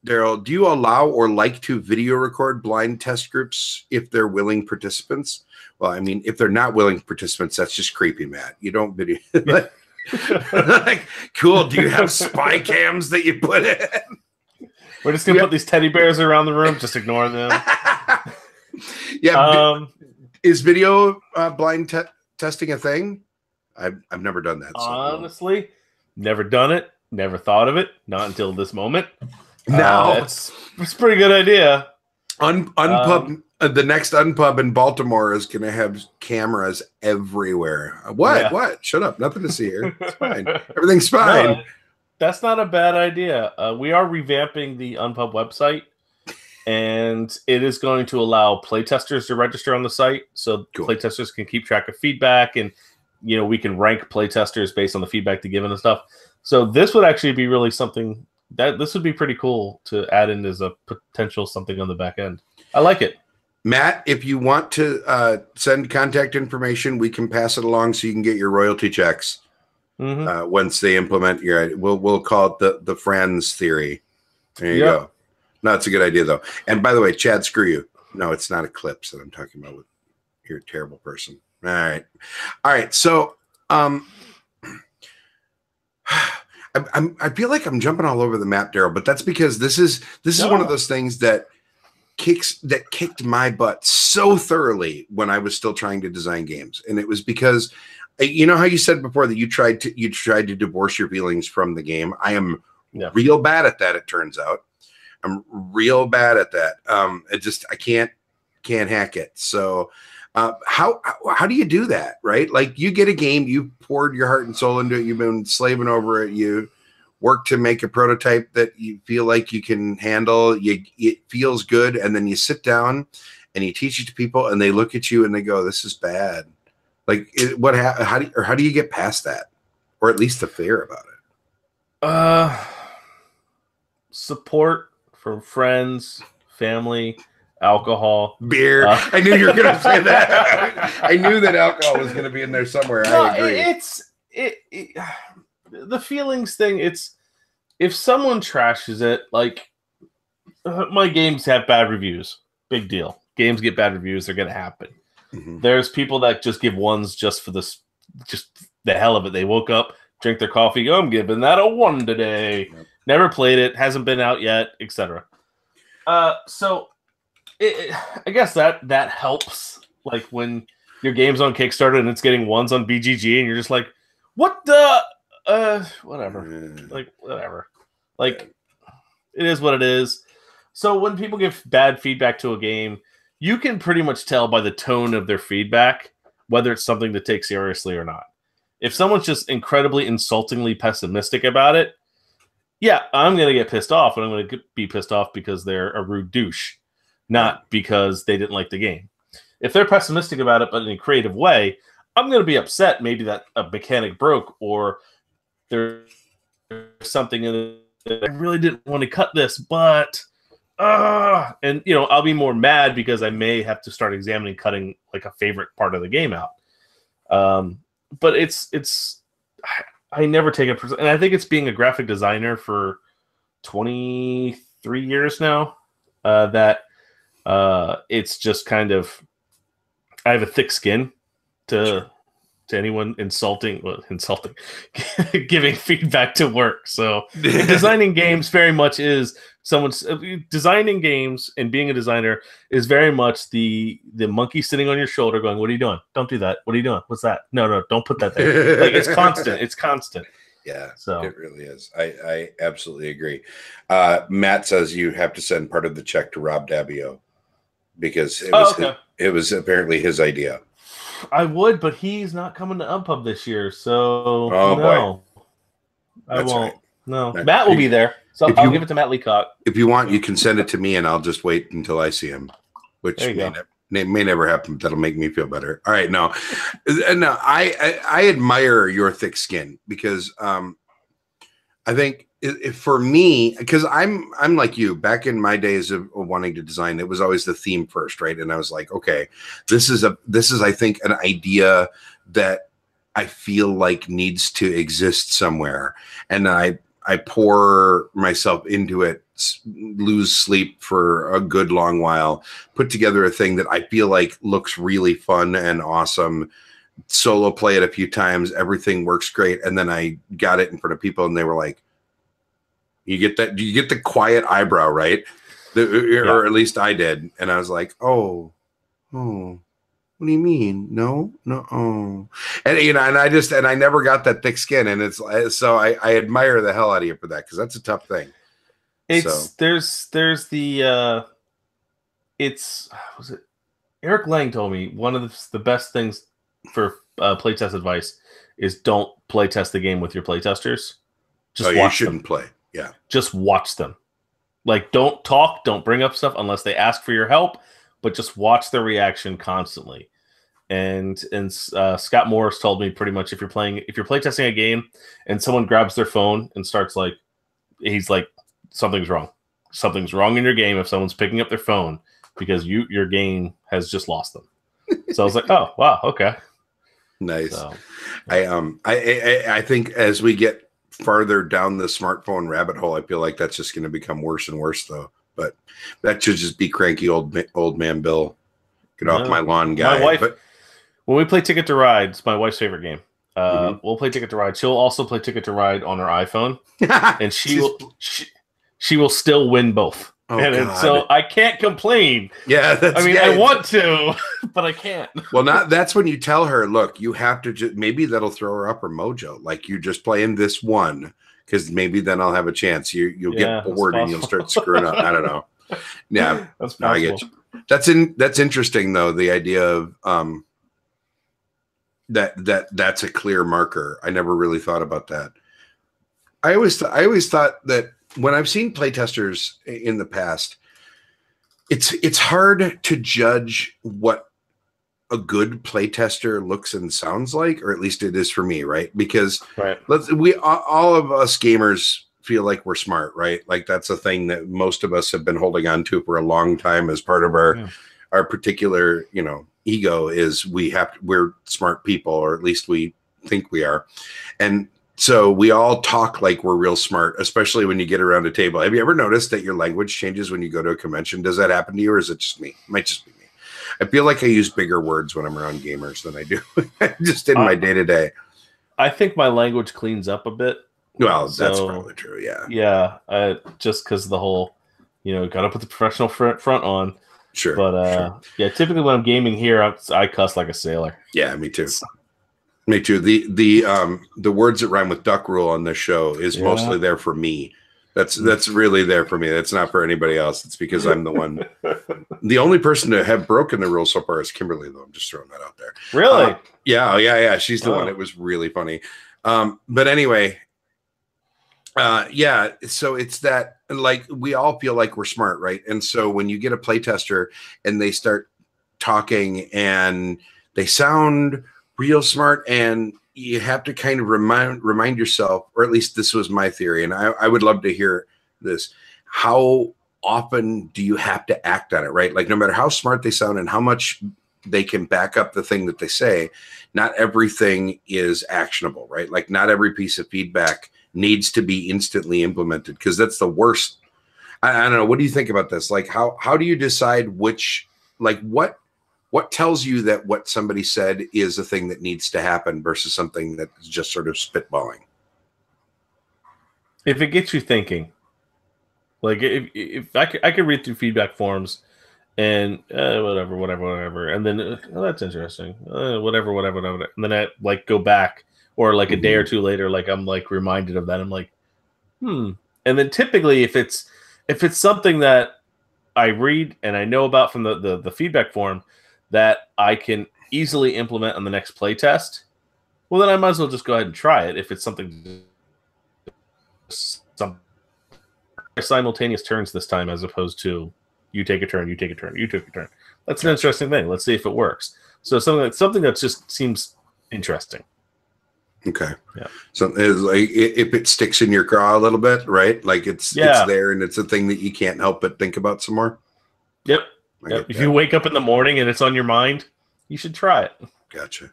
Daryl, do you allow or like to video record blind test groups if they're willing participants? Well, I mean, if they're not willing participants, that's just creepy, Matt. You don't video. Like, cool. Do you have spy cams that you put in? We're just gonna put these teddy bears around the room. Just ignore them. Yeah. Is video blind testing a thing? I've never done that. Honestly, never done it. Never thought of it. Not until this moment. No, it's a pretty good idea. Unpub. The next Unpub in Baltimore is going to have cameras everywhere. What? Yeah. What? Shut up. Nothing to see here. It's fine. Everything's fine. No, that's not a bad idea. We are revamping the Unpub website, and it is going to allow playtesters to register on the site, so cool. Playtesters can keep track of feedback, and we can rank playtesters based on the feedback they give and stuff. So this would actually be really something that this would be pretty cool to add in as a potential something on the back end. I like it. Matt, if you want to send contact information, we can pass it along so you can get your royalty checks once they implement your. We'll call it the friends theory. There you go. No, it's a good idea though. And by the way, Chad, screw you. No, it's not Eclipse that I'm talking about. You're a terrible person. All right. So, I feel like I'm jumping all over the map, Daryl, but that's because this is one of those things that kicked my butt so thoroughly when I was still trying to design games. And it was because, you know how you said before that you tried to divorce your feelings from the game. I am real bad at that. It turns out I'm real bad at that. I can't hack it. So how do you do that? Right? Like, you get a game, you poured your heart and soul into it. You've been slaving over it. You work to make a prototype that you feel like you can handle. It feels good. And then you sit down and you teach it to people and they look at you and they go, this is bad. Like, how do you get past that, or at least the fear about it? Support from friends, family, alcohol, beer. I knew you were going to say that. I knew that alcohol was going to be in there somewhere. No, I agree. It's the feelings thing. It's if someone trashes it, like my games have bad reviews. Big deal. Games get bad reviews. They're going to happen. Mm-hmm. There's people that just give ones just for this, just the hell of it. They woke up, drink their coffee. I'm giving that a 1 today. Yep. Never played it. Hasn't been out yet, etc. So I guess that helps. Like when your game's on Kickstarter and it's getting 1s on BGG, and you're just like, what the whatever. Like whatever. Like it is what it is. So when people give bad feedback to a game, you can pretty much tell by the tone of their feedback whether it's something to take seriously or not. If someone's just incredibly insultingly pessimistic about it, yeah, I'm going to get pissed off, and I'm going to be pissed off because they're a rude douche, not because they didn't like the game. If they're pessimistic about it, but in a creative way, I'm going to be upset maybe that a mechanic broke, or there's something in it. I really didn't want to cut this, but and I'll be more mad because I may have to start examining cutting like a favorite part of the game out. But it's I never take it, and I think it's being a graphic designer for 23 years now that it's just kind of, I have a thick skin to anyone giving feedback to work. So designing games very much is someone's designing games, and being a designer is very much the monkey sitting on your shoulder going, what are you doing? Don't do that. What are you doing? What's that? No, don't put that there. Like it's constant. It's constant. Yeah, so it really is. I absolutely agree. Matt says you have to send part of the check to Rob Dabio because it was apparently his idea. I would, but he's not coming to Unpub this year, so no. I won't. Right. No, Matt will be there, so I'll give it to Matt Leacock. If you want, you can send it to me, and I'll just wait until I see him, which may never happen. But that'll make me feel better. All right, no, I admire your thick skin because I think for me, because I'm like you. Back in my days of wanting to design, it was always the theme first, right? And I was like, okay, this is I think an idea that I feel like needs to exist somewhere, and I pour myself into it, lose sleep for a good long while, put together a thing that I feel like looks really fun and awesome. Solo play it a few times, everything works great, and then I got it in front of people, and they were like, "You get that? You get the quiet eyebrow, right?" Or at least I did, and I was like, "Oh, what do you mean? No, oh." And and I never got that thick skin, and it's so I admire the hell out of you for that because that's a tough thing. There's the was it Eric Lang told me one of the best things for playtest advice is don't playtest the game with your playtesters. Just watch you shouldn't them. Play. Yeah. Just watch them. Like don't talk, don't bring up stuff unless they ask for your help, but just watch their reaction constantly. And Scott Morris told me pretty much if you're playtesting a game and someone grabs their phone and starts he's like, something's wrong. Something's wrong in your game if someone's picking up their phone because your game has just lost them. So I was like, oh wow, okay. Nice. So, yeah. I think as we get farther down the smartphone rabbit hole, I feel like that's just going to become worse and worse though. But that should just be cranky old man Bill. Get off my lawn, guy. My wife, when we play Ticket to Ride, it's my wife's favorite game. We'll play Ticket to Ride. She'll also play Ticket to Ride on her iPhone, and she will still win both. Oh, and so I can't complain. Yeah, I want to, but I can't. Well, that's when you tell her, look, you have to maybe that'll throw her up her mojo. Like you're just playing this one because maybe then I'll have a chance. You'll get bored and you'll start screwing up. I don't know. Yeah, that's possible. I get you. That's interesting though. The idea of that's a clear marker. I never really thought about that. I always thought that when I've seen playtesters in the past, it's hard to judge what a good playtester looks and sounds like, or at least it is for me, right? Because Right. all of us gamers feel like we're smart, right? Like that's a thing that most of us have been holding on to for a long time as part of our particular, ego is we're smart people, or at least we think we are. And so we all talk like we're real smart, especially when you get around a table. Have you ever noticed that your language changes when you go to a convention? Does that happen to you, or is it just me? It might just be me. I feel like I use bigger words when I'm around gamers than I do just in my day-to-day. I think my language cleans up a bit. Well, that's probably true, yeah. Yeah, just because the whole, got to put the professional front on. Sure. But yeah, typically when I'm gaming here, I cuss like a sailor. Yeah, me too. Me too. The words that rhyme with duck rule on this show is mostly there for me. That's really there for me. That's not for anybody else. It's because I'm the one. The only person to have broken the rules so far is Kimberly, though. I'm just throwing that out there. Really? Yeah. She's the one. It was really funny. But anyway, yeah. So it's that, like, we all feel like we're smart, right? And so when you get a playtester and they start talking and they sound real smart, and you have to kind of remind yourself, or at least this was my theory, and I would love to hear this. How often do you have to act on it, right? Like no matter how smart they sound and how much they can back up the thing that they say, not everything is actionable, right? Like not every piece of feedback needs to be instantly implemented, because that's the worst. I don't know. What do you think about this? Like how do you decide which, like what tells you that what somebody said is a thing that needs to happen versus something that's just sort of spitballing? If it gets you thinking, like if I could read through feedback forms and whatever, and then that's interesting, whatever, and then I like go back, or like a day or two later, like I'm like reminded of that. I'm like, and then typically if it's something that I read and I know about from the feedback form that I can easily implement on the next play test, well, then I might as well just go ahead and try it. If it's some simultaneous turns this time, as opposed to you take a turn, you take a turn, you take a turn. That's an interesting thing. Let's see if it works. So something that just seems interesting. Okay. Yeah. So it's like if it sticks in your craw a little bit, right? Like it's there and it's a thing that you can't help but think about some more. Yep. If you wake up in the morning and it's on your mind, you should try it. Gotcha.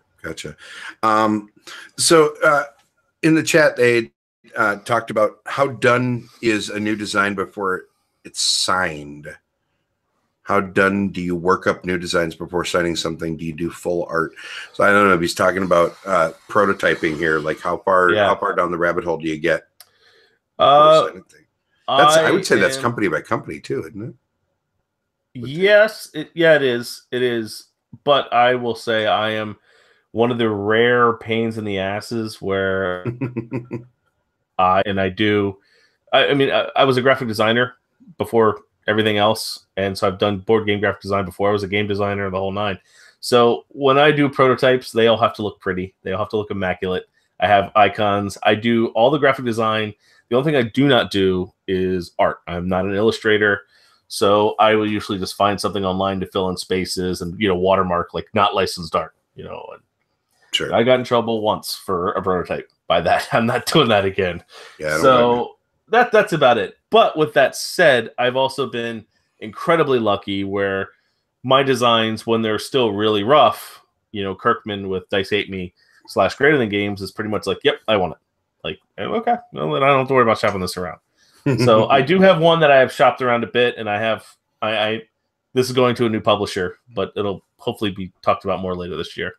So in the chat, they talked about how done is a new design before it's signed. How done do you work up new designs before signing something? Do you do full art? So I don't know if he's talking about prototyping here. Like how far down the rabbit hole do you get? I would say that's company by company too, isn't it? Yes, it is. It is. But I will say I am one of the rare pains in the asses where I was a graphic designer before everything else, and so I've done board game graphic design before. I was a game designer, the whole nine. So when I do prototypes, they all have to look pretty. They all have to look immaculate. I have icons. I do all the graphic design. The only thing I do not do is art. I'm not an illustrator. So I will usually just find something online to fill in spaces and, watermark, like not licensed art, and sure. I got in trouble once for a prototype by that. I'm not doing that again. Yeah. So that's about it. But with that said, I've also been incredibly lucky where my designs, when they're still really rough, Kirkman with Dice Hate Me / Greater Than Games is pretty much like, yep, I want it. Like, okay, well, then I don't have to worry about shopping this around. So I do have one that I have shopped around a bit, and this is going to a new publisher, but it'll hopefully be talked about more later this year.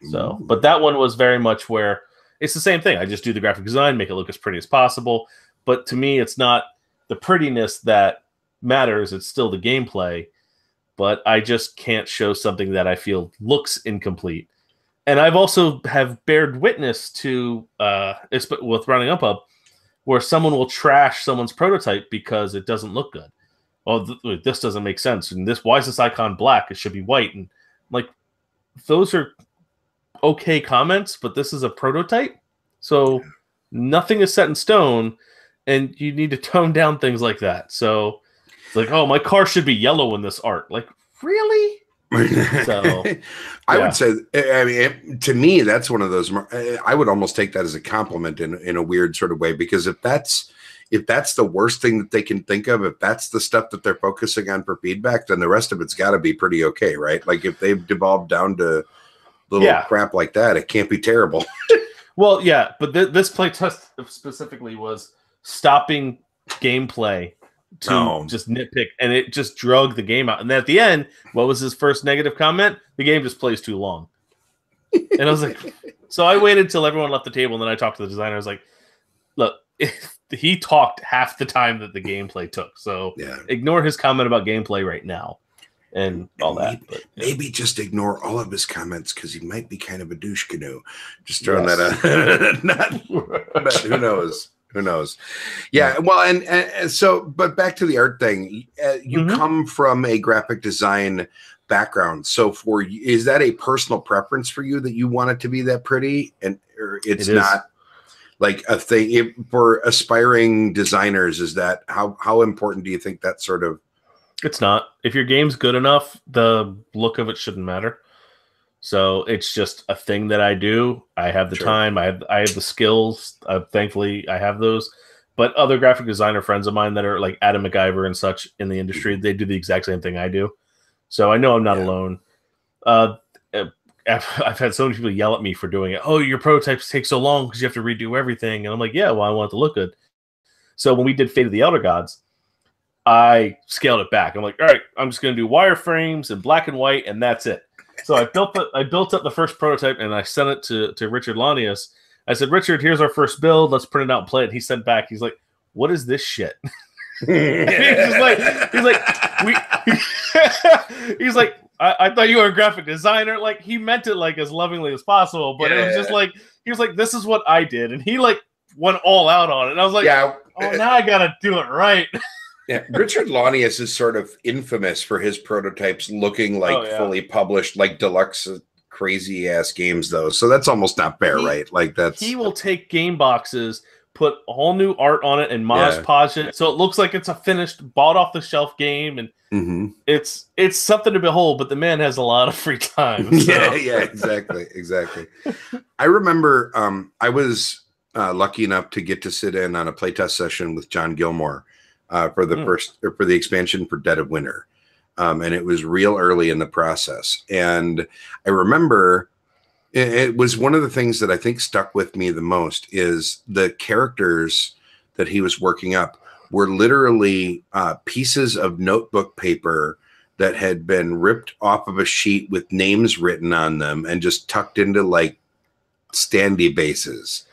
So, but that one was very much where it's the same thing. I just do the graphic design, make it look as pretty as possible. But to me, it's not the prettiness that matters. It's still the gameplay. But I just can't show something that I feel looks incomplete. And I've also have bared witness to, with Running Up, where someone will trash someone's prototype because it doesn't look good. Oh, this doesn't make sense. And why is this icon black? It should be white. And like, those are okay comments, but this is a prototype. So nothing is set in stone, and you need to tone down things like that. So it's like, oh, my car should be yellow in this art. Like, really? So I would say, I mean, to me, that's one of those. I would almost take that as a compliment in a weird sort of way, because if that's the worst thing that they can think of, if that's the stuff that they're focusing on for feedback, then the rest of it's got to be pretty okay, right? Like if they've devolved down to little crap like that, it can't be terrible. Well, yeah, but this playtest specifically was stopping gameplay to just nitpick, and it just drug the game out. And then at the end, what was his first negative comment? The game just plays too long. And I was like, so I waited till everyone left the table, and then I talked to the designer. I was like, look, he talked half the time that the gameplay took, so ignore his comment about gameplay right now and all that. Maybe just ignore all of his comments, because he might be kind of a douche canoe. Just throwing that out. But who knows? Who knows? Yeah. Well, and so, but back to the art thing. You come from a graphic design background, so is that a personal preference for you that you want it to be that pretty, and or it's not like a thing for aspiring designers? Is that how important do you think that sort of? It's not. If your game's good enough, the look of it shouldn't matter. So it's just a thing that I do. I have the time. I have the skills. Thankfully, I have those. But other graphic designer friends of mine that are like Adam MacGyver and such in the industry, they do the exact same thing I do. So I know I'm not alone. I've had so many people yell at me for doing it. Oh, your prototypes take so long because you have to redo everything. And I'm like, yeah, well, I want it to look good. So when we did Fate of the Elder Gods, I scaled it back. I'm like, all right, I'm just going to do wireframes and black and white, and that's it. So I built up the first prototype, and I sent it to Richard Lanius. I said, Richard, here's our first build. Let's print it out and play it. He sent back. He's like, what is this shit? he's like, I thought you were a graphic designer. Like, he meant it like as lovingly as possible, but it was just like, he was like, this is what I did. And he like went all out on it. And I was like, oh, now I got to do it right. Yeah, Richard Lanius is sort of infamous for his prototypes looking like fully published, like deluxe, crazy ass games, though. So that's almost not fair, right? Like he will take game boxes, put all new art on it, and Podge it, so it looks like it's a finished, bought off the shelf game, and it's something to behold. But the man has a lot of free time. So. Exactly. I remember I was lucky enough to get to sit in on a playtest session with John Gilmore. For the expansion for Dead of Winter. And it was real early in the process. And I remember it was one of the things that I think stuck with me the most is the characters that he was working up were literally pieces of notebook paper that had been ripped off of a sheet with names written on them and just tucked into like standy bases.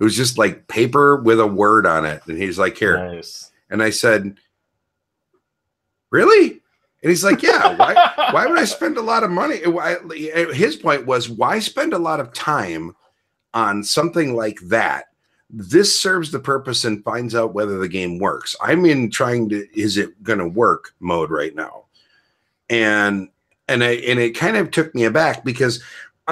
It was just like paper with a word on it. And he's like, here. Nice. And I said, really? And he's like, yeah, why would I spend a lot of money? His point was, why spend a lot of time on something like that? This serves the purpose and finds out whether the game works. I'm in is it going to work mode right now. And it kind of took me aback, because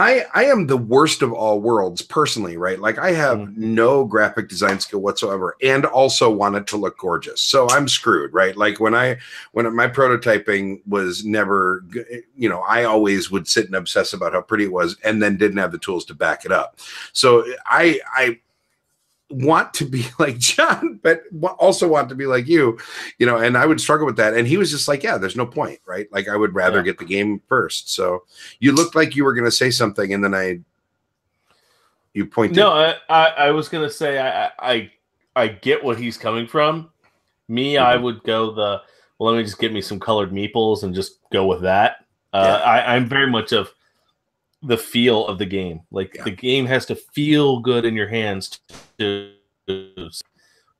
I am the worst of all worlds personally, right? Like I have no graphic design skill whatsoever, and also want it to look gorgeous. So I'm screwed, right? Like when my prototyping was never, I always would sit and obsess about how pretty it was, and then didn't have the tools to back it up. So I want to be like John, but also want to be like you, and I would struggle with that. And he was just like, yeah, there's no point, right? Like I would rather get the game first. So you looked like you were going to say something, and then you pointed. No, I was going to say, I get what he's coming from. Me, I would go let me just get me some colored meeples and just go with that. I'm very much of the feel of the game. Like the game has to feel good in your hands to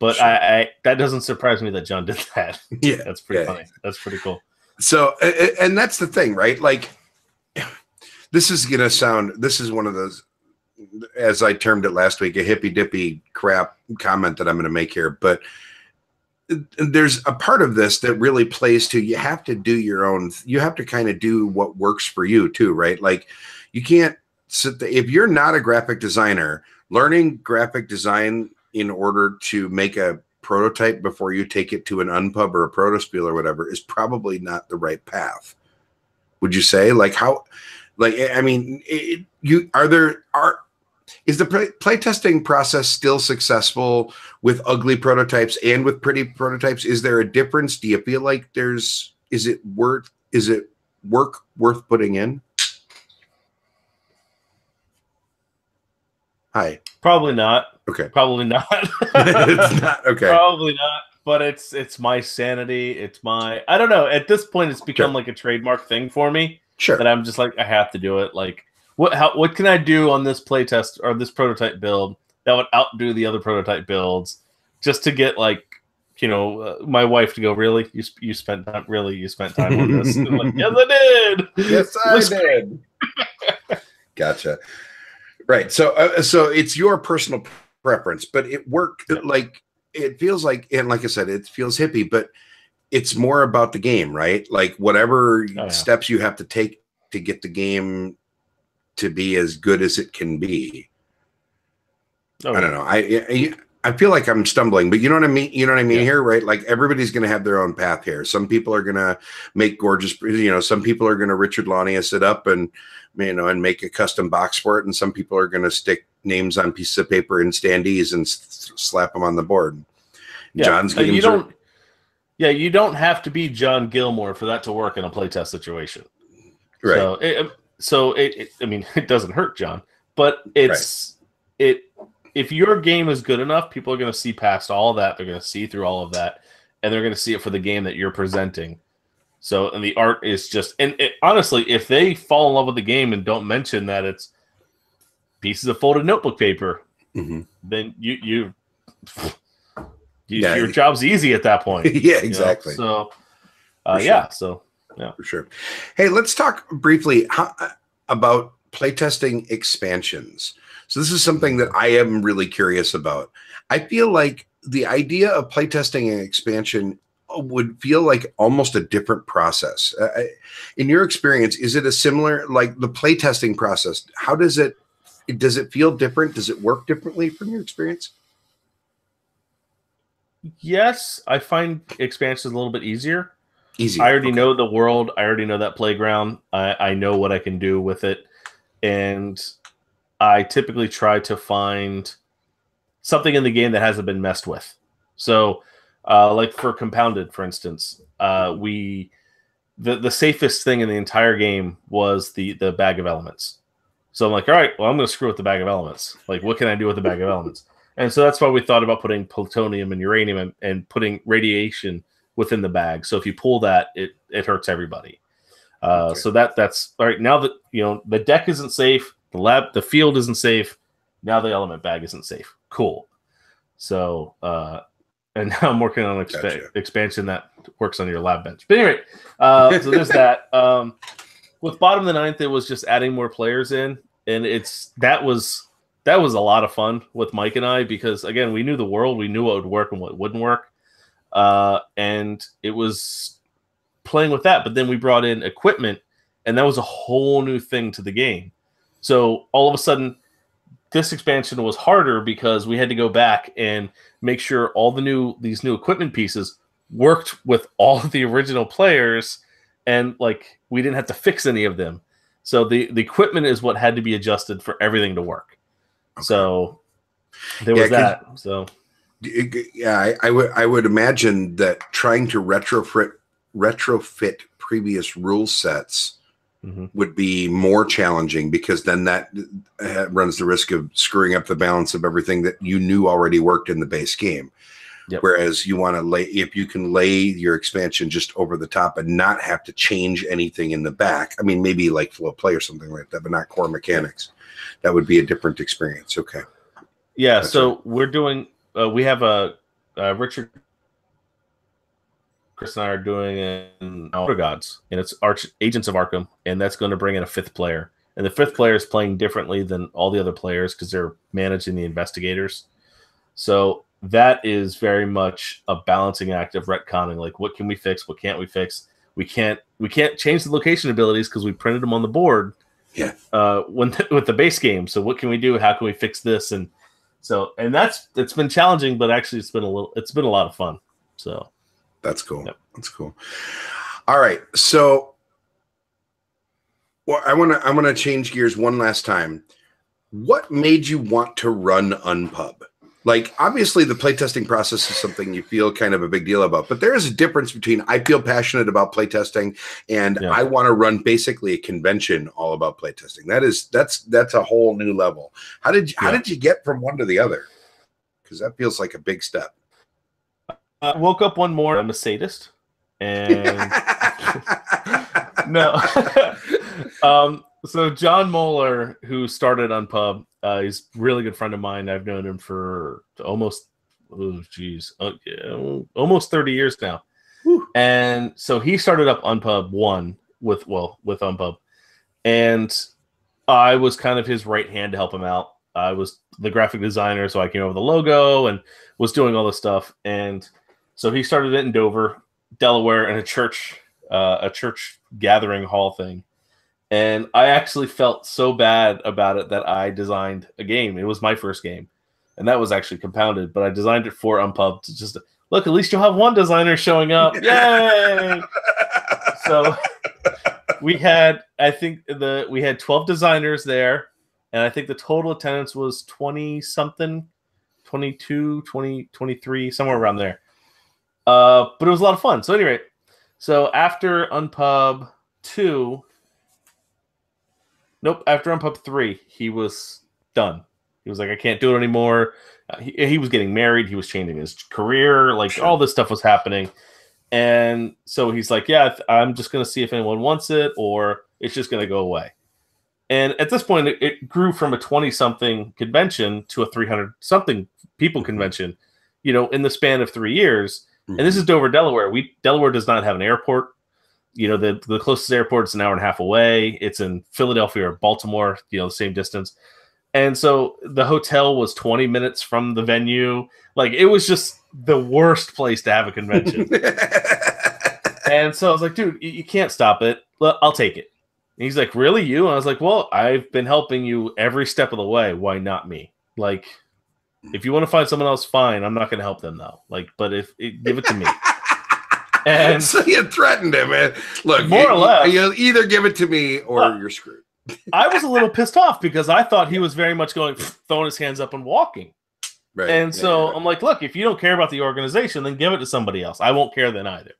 but I that doesn't surprise me that John did that. That's pretty funny. That's pretty cool. So and that's the thing, right? Like this is one of those, as I termed it last week, a hippy dippy crap comment that I'm going to make here, but there's a part of this that really plays to, you have to do your own, you have to kind of do what works for you too, right? Like you can't sit there, if you're not a graphic designer, learning graphic design in order to make a prototype before you take it to an unpub or a protospiel or whatever is probably not the right path. Would you say like how? Like I mean, is the playtesting process still successful with ugly prototypes and with pretty prototypes? Is there a difference? Do you feel like is it work worth putting in? Hi. Probably not. Okay. Probably not. It's not okay. Probably not. But it's my sanity. It's my, I don't know. At this point, it's become like a trademark thing for me. Sure. That I'm just like, I have to do it. Like, what can I do on this playtest or this prototype build that would outdo the other prototype builds, just to get like, my wife to go, really? You spent time on this? And like, yes, I did. Yes, I did. Gotcha. Right. So it's your personal preference, but it worked. Like it feels like, and like I said, it feels hippie, but it's more about the game, right? Like whatever steps you have to take to get the game to be as good as it can be. I don't know. I feel like I'm stumbling, but you know what I mean? You know what I mean here, right? Like everybody's going to have their own path here. Some people are going to make gorgeous, some people are going to Richard Launius it up and, and make a custom box for it. And some people are going to stick names on pieces of paper and standees and slap them on the board. Yeah. John's games you don't have to be John Gilmore for that to work in a playtest situation. Right. I mean, it doesn't hurt John, but if your game is good enough, people are going to see past all of that. They're going to see through all of that, and they're going to see it for the game that you're presenting. So, and the art is just, honestly, if they fall in love with the game and don't mention that it's pieces of folded notebook paper, then your job's easy at that point. Yeah, exactly. So, for sure. Hey, let's talk briefly about playtesting expansions. So this is something that I am really curious about. I feel like the idea of playtesting an expansion would feel like almost a different process. In your experience, is it a similar, like the playtesting process? How does it feel different? Does it work differently from your experience? Yes, I find expansions a little bit easier. I already know the world. I already know that playground. I know what I can do with it. And I typically try to find something in the game that hasn't been messed with. So, like for Compounded, for instance, the safest thing in the entire game was the bag of elements. So I'm like, all right, well, I'm going to screw with the bag of elements. Like, what can I do with the bag of elements? And so that's why we thought about putting plutonium and uranium and putting radiation within the bag. So if you pull that, it hurts everybody. So that's all right. Now that the deck isn't safe, the field isn't safe. Now the element bag isn't safe. Cool. So and now I'm working on expansion that works on your lab bench. But anyway, so there's that. With Bottom of the Ninth, it was just adding more players in, and that was a lot of fun with Mike and I, because again, we knew the world, we knew what would work and what wouldn't work. And it was playing with that, but then we brought in equipment, and that was a whole new thing to the game. So all of a sudden, this expansion was harder because we had to go back and make sure all these new equipment pieces worked with all of the original players, and like we didn't have to fix any of them. So the equipment is what had to be adjusted for everything to work. Okay. So there was that. So. Yeah, I would imagine that trying to retrofit previous rule sets would be more challenging, because then that runs the risk of screwing up the balance of everything that you knew already worked in the base game. Yep. Whereas you want to if you can lay your expansion just over the top and not have to change anything in the back. I mean, maybe like flow play or something like that, but not core mechanics. That would be a different experience. Okay. Yeah. So we're doing. We have Richard, Chris and I are doing an Outer Gods, and it's Agents of Arkham, and that's going to bring in a fifth player. And the fifth player is playing differently than all the other players because they're managing the investigators. So that is very much a balancing act of retconning. Like, what can we fix? What can't we fix? We can't change the location abilities because we printed them on the board. Yeah. With the base game. So what can we do? How can we fix this? And it's been challenging, but actually it's been a lot of fun. So that's cool. Yep. That's cool. All right. So Well, I want to change gears one last time. What made you want to run Unpub? Like, obviously, the playtesting process is something you feel kind of a big deal about, but there is a difference between I feel passionate about playtesting and I want to run basically a convention all about playtesting. That's a whole new level. How did you get from one to the other? Because that feels like a big step. I woke up one morning. I'm a sadist, and no. So John Moeller, who started Unpub, he's a really good friend of mine. I've known him for almost 30 years now. Whew. And so he started up Unpub 1 with Unpub. And I was kind of his right hand to help him out. I was the graphic designer, so I came over the logo and was doing all this stuff. And so he started it in Dover, Delaware, in a church gathering hall thing. And I actually felt so bad about it that I designed a game. It was my first game. And that was actually compounded. But I designed it for Unpub to just, look, at least you'll have one designer showing up. Yay! So we had 12 designers there. And I think the total attendance was 20-something, 22, 20, 23, somewhere around there. But it was a lot of fun. So anyway, so after Unpub 2... Nope. After Unpub 3, he was done. He was like, I can't do it anymore. He was getting married. He was changing his career. Like, all this stuff was happening. And so he's like, yeah, I'm just going to see if anyone wants it or it's just going to go away. And at this point, it grew from a 20-something convention to a 300-something people convention, in the span of 3 years. Mm-hmm. And this is Dover, Delaware. Delaware does not have an airport. The closest airport is an hour and a half away. It's in Philadelphia or Baltimore, the same distance. And so the hotel was 20 minutes from the venue. Like, it was just the worst place to have a convention. And so I was like, dude, you can't stop it. I'll take it. And he's like, really, you? And I was like, well, I've been helping you every step of the way. Why not me? Like, if you want to find someone else, fine. I'm not going to help them, though. Like, but give it to me. And so you threatened him, man. Look, more or less, you either give it to me or you're screwed. I was a little pissed off because I thought he was very much going, throwing his hands up and walking. Right. And so I'm like, look, if you don't care about the organization, then give it to somebody else. I won't care then either.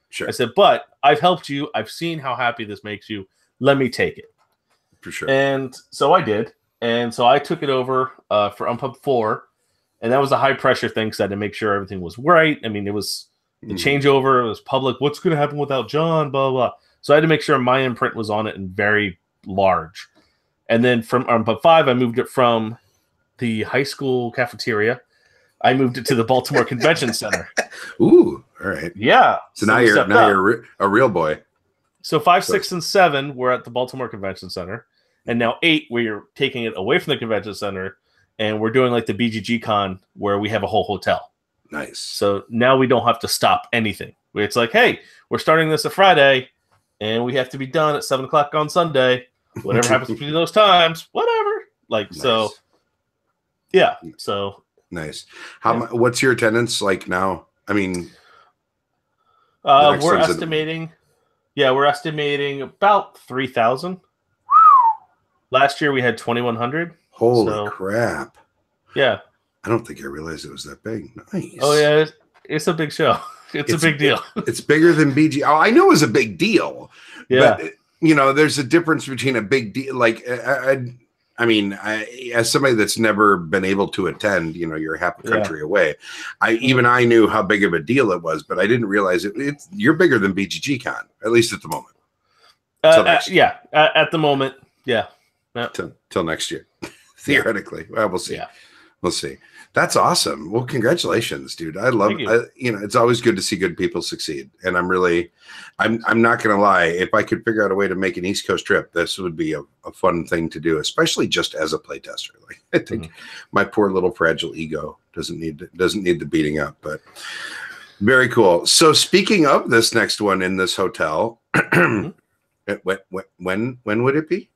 Sure. I said, but I've helped you. I've seen how happy this makes you. Let me take it. For sure. And so I did. And so I took it over for Unpub 4. And that was a high pressure thing because I had to make sure everything was right. I mean, it was the changeover. It was public. What's going to happen without John? Blah, blah, blah. So I had to make sure my imprint was on it and very large. And then from Unpub 5, I moved it from the high school cafeteria. I moved it to the Baltimore Convention Center. Ooh, all right. Yeah. So now you're a real boy. So 5, 6, and 7 were at the Baltimore Convention Center. And now 8, we're taking it away from the convention center. And we're doing like the BGG Con where we have a whole hotel. Nice. So now we don't have to stop anything. It's like, hey, we're starting this a Friday, and we have to be done at 7 o'clock on Sunday. Whatever happens between those times, whatever. Like, nice. So, yeah. So nice. What's your attendance like now? I mean, we're estimating. Yeah, we're estimating about 3,000. Last year we had 2,100. Holy crap! Yeah. I don't think I realized it was that big. Nice. Oh, yeah. It's a big show. It's a big deal. It's bigger than BG. Oh, I know it was a big deal. Yeah. But, there's a difference between a big deal. Like, I mean, as somebody that's never been able to attend, you're half a country away. I knew how big of a deal it was, but I didn't realize you're bigger than BGG Con, at least at the moment. Yeah. At the moment. Yeah. Till next year. Theoretically. Well, we'll see. Yeah. We'll see. That's awesome. Well, congratulations, dude. I love it's always good to see good people succeed. And I'm not going to lie. If I could figure out a way to make an East Coast trip, this would be a fun thing to do, especially just as a playtester. Like, I think my poor little fragile ego doesn't need the beating up, but very cool. So speaking of this next one in this hotel, when would it be?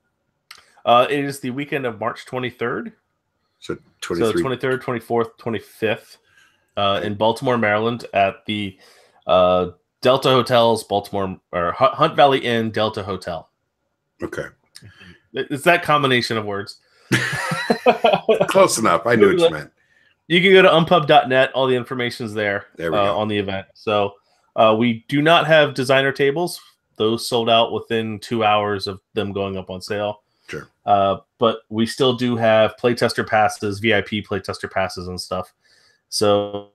It is the weekend of March 23rd. So 23rd, 24th, 25th in Baltimore, Maryland at the Delta Hotels, Baltimore, or Hunt Valley Inn Delta Hotel. Okay. It's that combination of words. Close enough. I knew what you meant. You can go to unpub.net. All the information's there, there we go. On the event. So we do not have designer tables. Those sold out within 2 hours of them going up on sale. Sure. But we still do have playtester passes, VIP playtester passes and stuff. So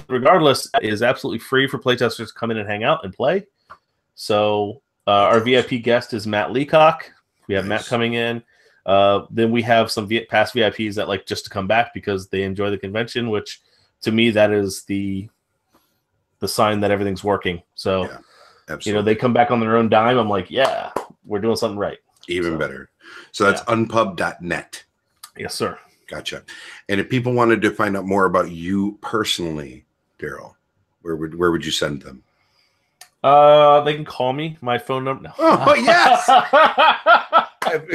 regardless, it is absolutely free for playtesters to come in and hang out and play. So our VIP guest is Matt Leacock. We have Matt coming in. Then we have some past VIPs that like just to come back because they enjoy the convention, which to me, that is the sign that everything's working. So, they come back on their own dime. I'm like, yeah, we're doing something right. Even better. So that's unpub.net. Yes, sir. Gotcha. And if people wanted to find out more about you personally, Daryl, where would you send them? They can call me. My phone number. No. Oh, yes.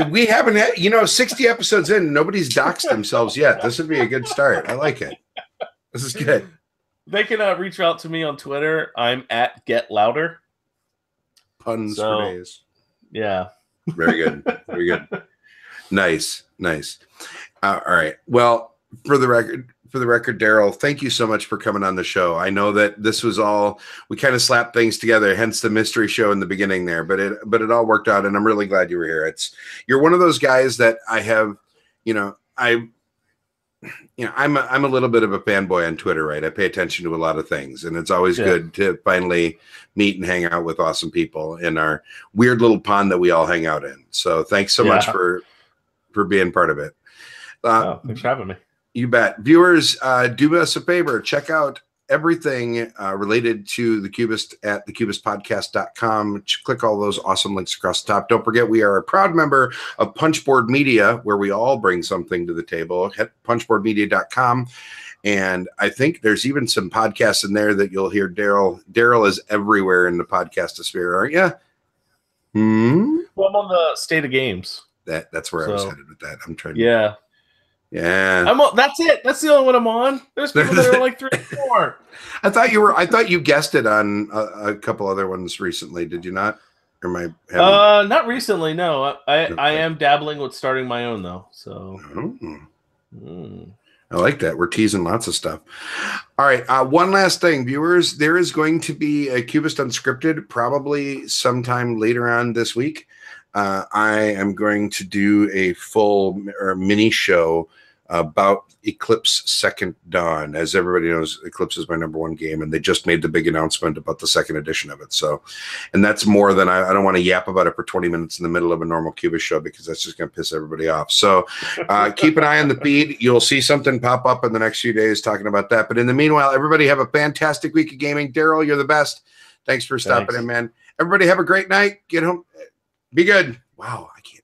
We haven't had, 60 episodes in, nobody's doxed themselves yet. This would be a good start. I like it. This is good. They can reach out to me on Twitter. I'm at Get Louder. Puns for days. Yeah. Very good. Very good. Nice. All right. Well, for the record, Daryl, thank you so much for coming on the show. I know that this was all, we kind of slapped things together, hence the mystery show in the beginning there, but it all worked out, and I'm really glad you were here. You're one of those guys that I have, I'm a little bit of a fanboy on Twitter, right? I pay attention to a lot of things, and it's always good to finally meet and hang out with awesome people in our weird little pond that we all hang out in. So thanks so much for being part of it. Thanks for having me. You bet. Viewers, do us a favor. Check out everything related to the Cubist at thecubistpodcast.com. Click all those awesome links across the top. Don't forget, we are a proud member of Punchboard Media, where we all bring something to the table. At punchboardmedia.com. And I think there's even some podcasts in there that you'll hear Daryl. Daryl is everywhere in the podcast sphere, aren't you? Well, I'm on the State of Games. That's where I was headed with that. I'm trying to. Yeah. That's it. That's the only one I'm on. There's people that are like 3 or 4. I thought you guessed it on a couple other ones recently. Did you not? Or am I not recently. No, I am dabbling with starting my own though. So. I like that. We're teasing lots of stuff. All right. One last thing, viewers. There is going to be a Cubist Unscripted probably sometime later on this week. I am going to do a full or mini show about Eclipse Second Dawn. As everybody knows, Eclipse is my #1 game, and they just made the big announcement about the second edition of it. So, and that's more than I don't want to yap about it for 20 minutes in the middle of a normal Cubist show, because that's just going to piss everybody off. So keep an eye on the feed. You'll see something pop up in the next few days talking about that. But in the meanwhile, everybody have a fantastic week of gaming. Daryl, you're the best. Thanks for stopping in, man. Everybody have a great night. Get home. Be good. Wow, I can't.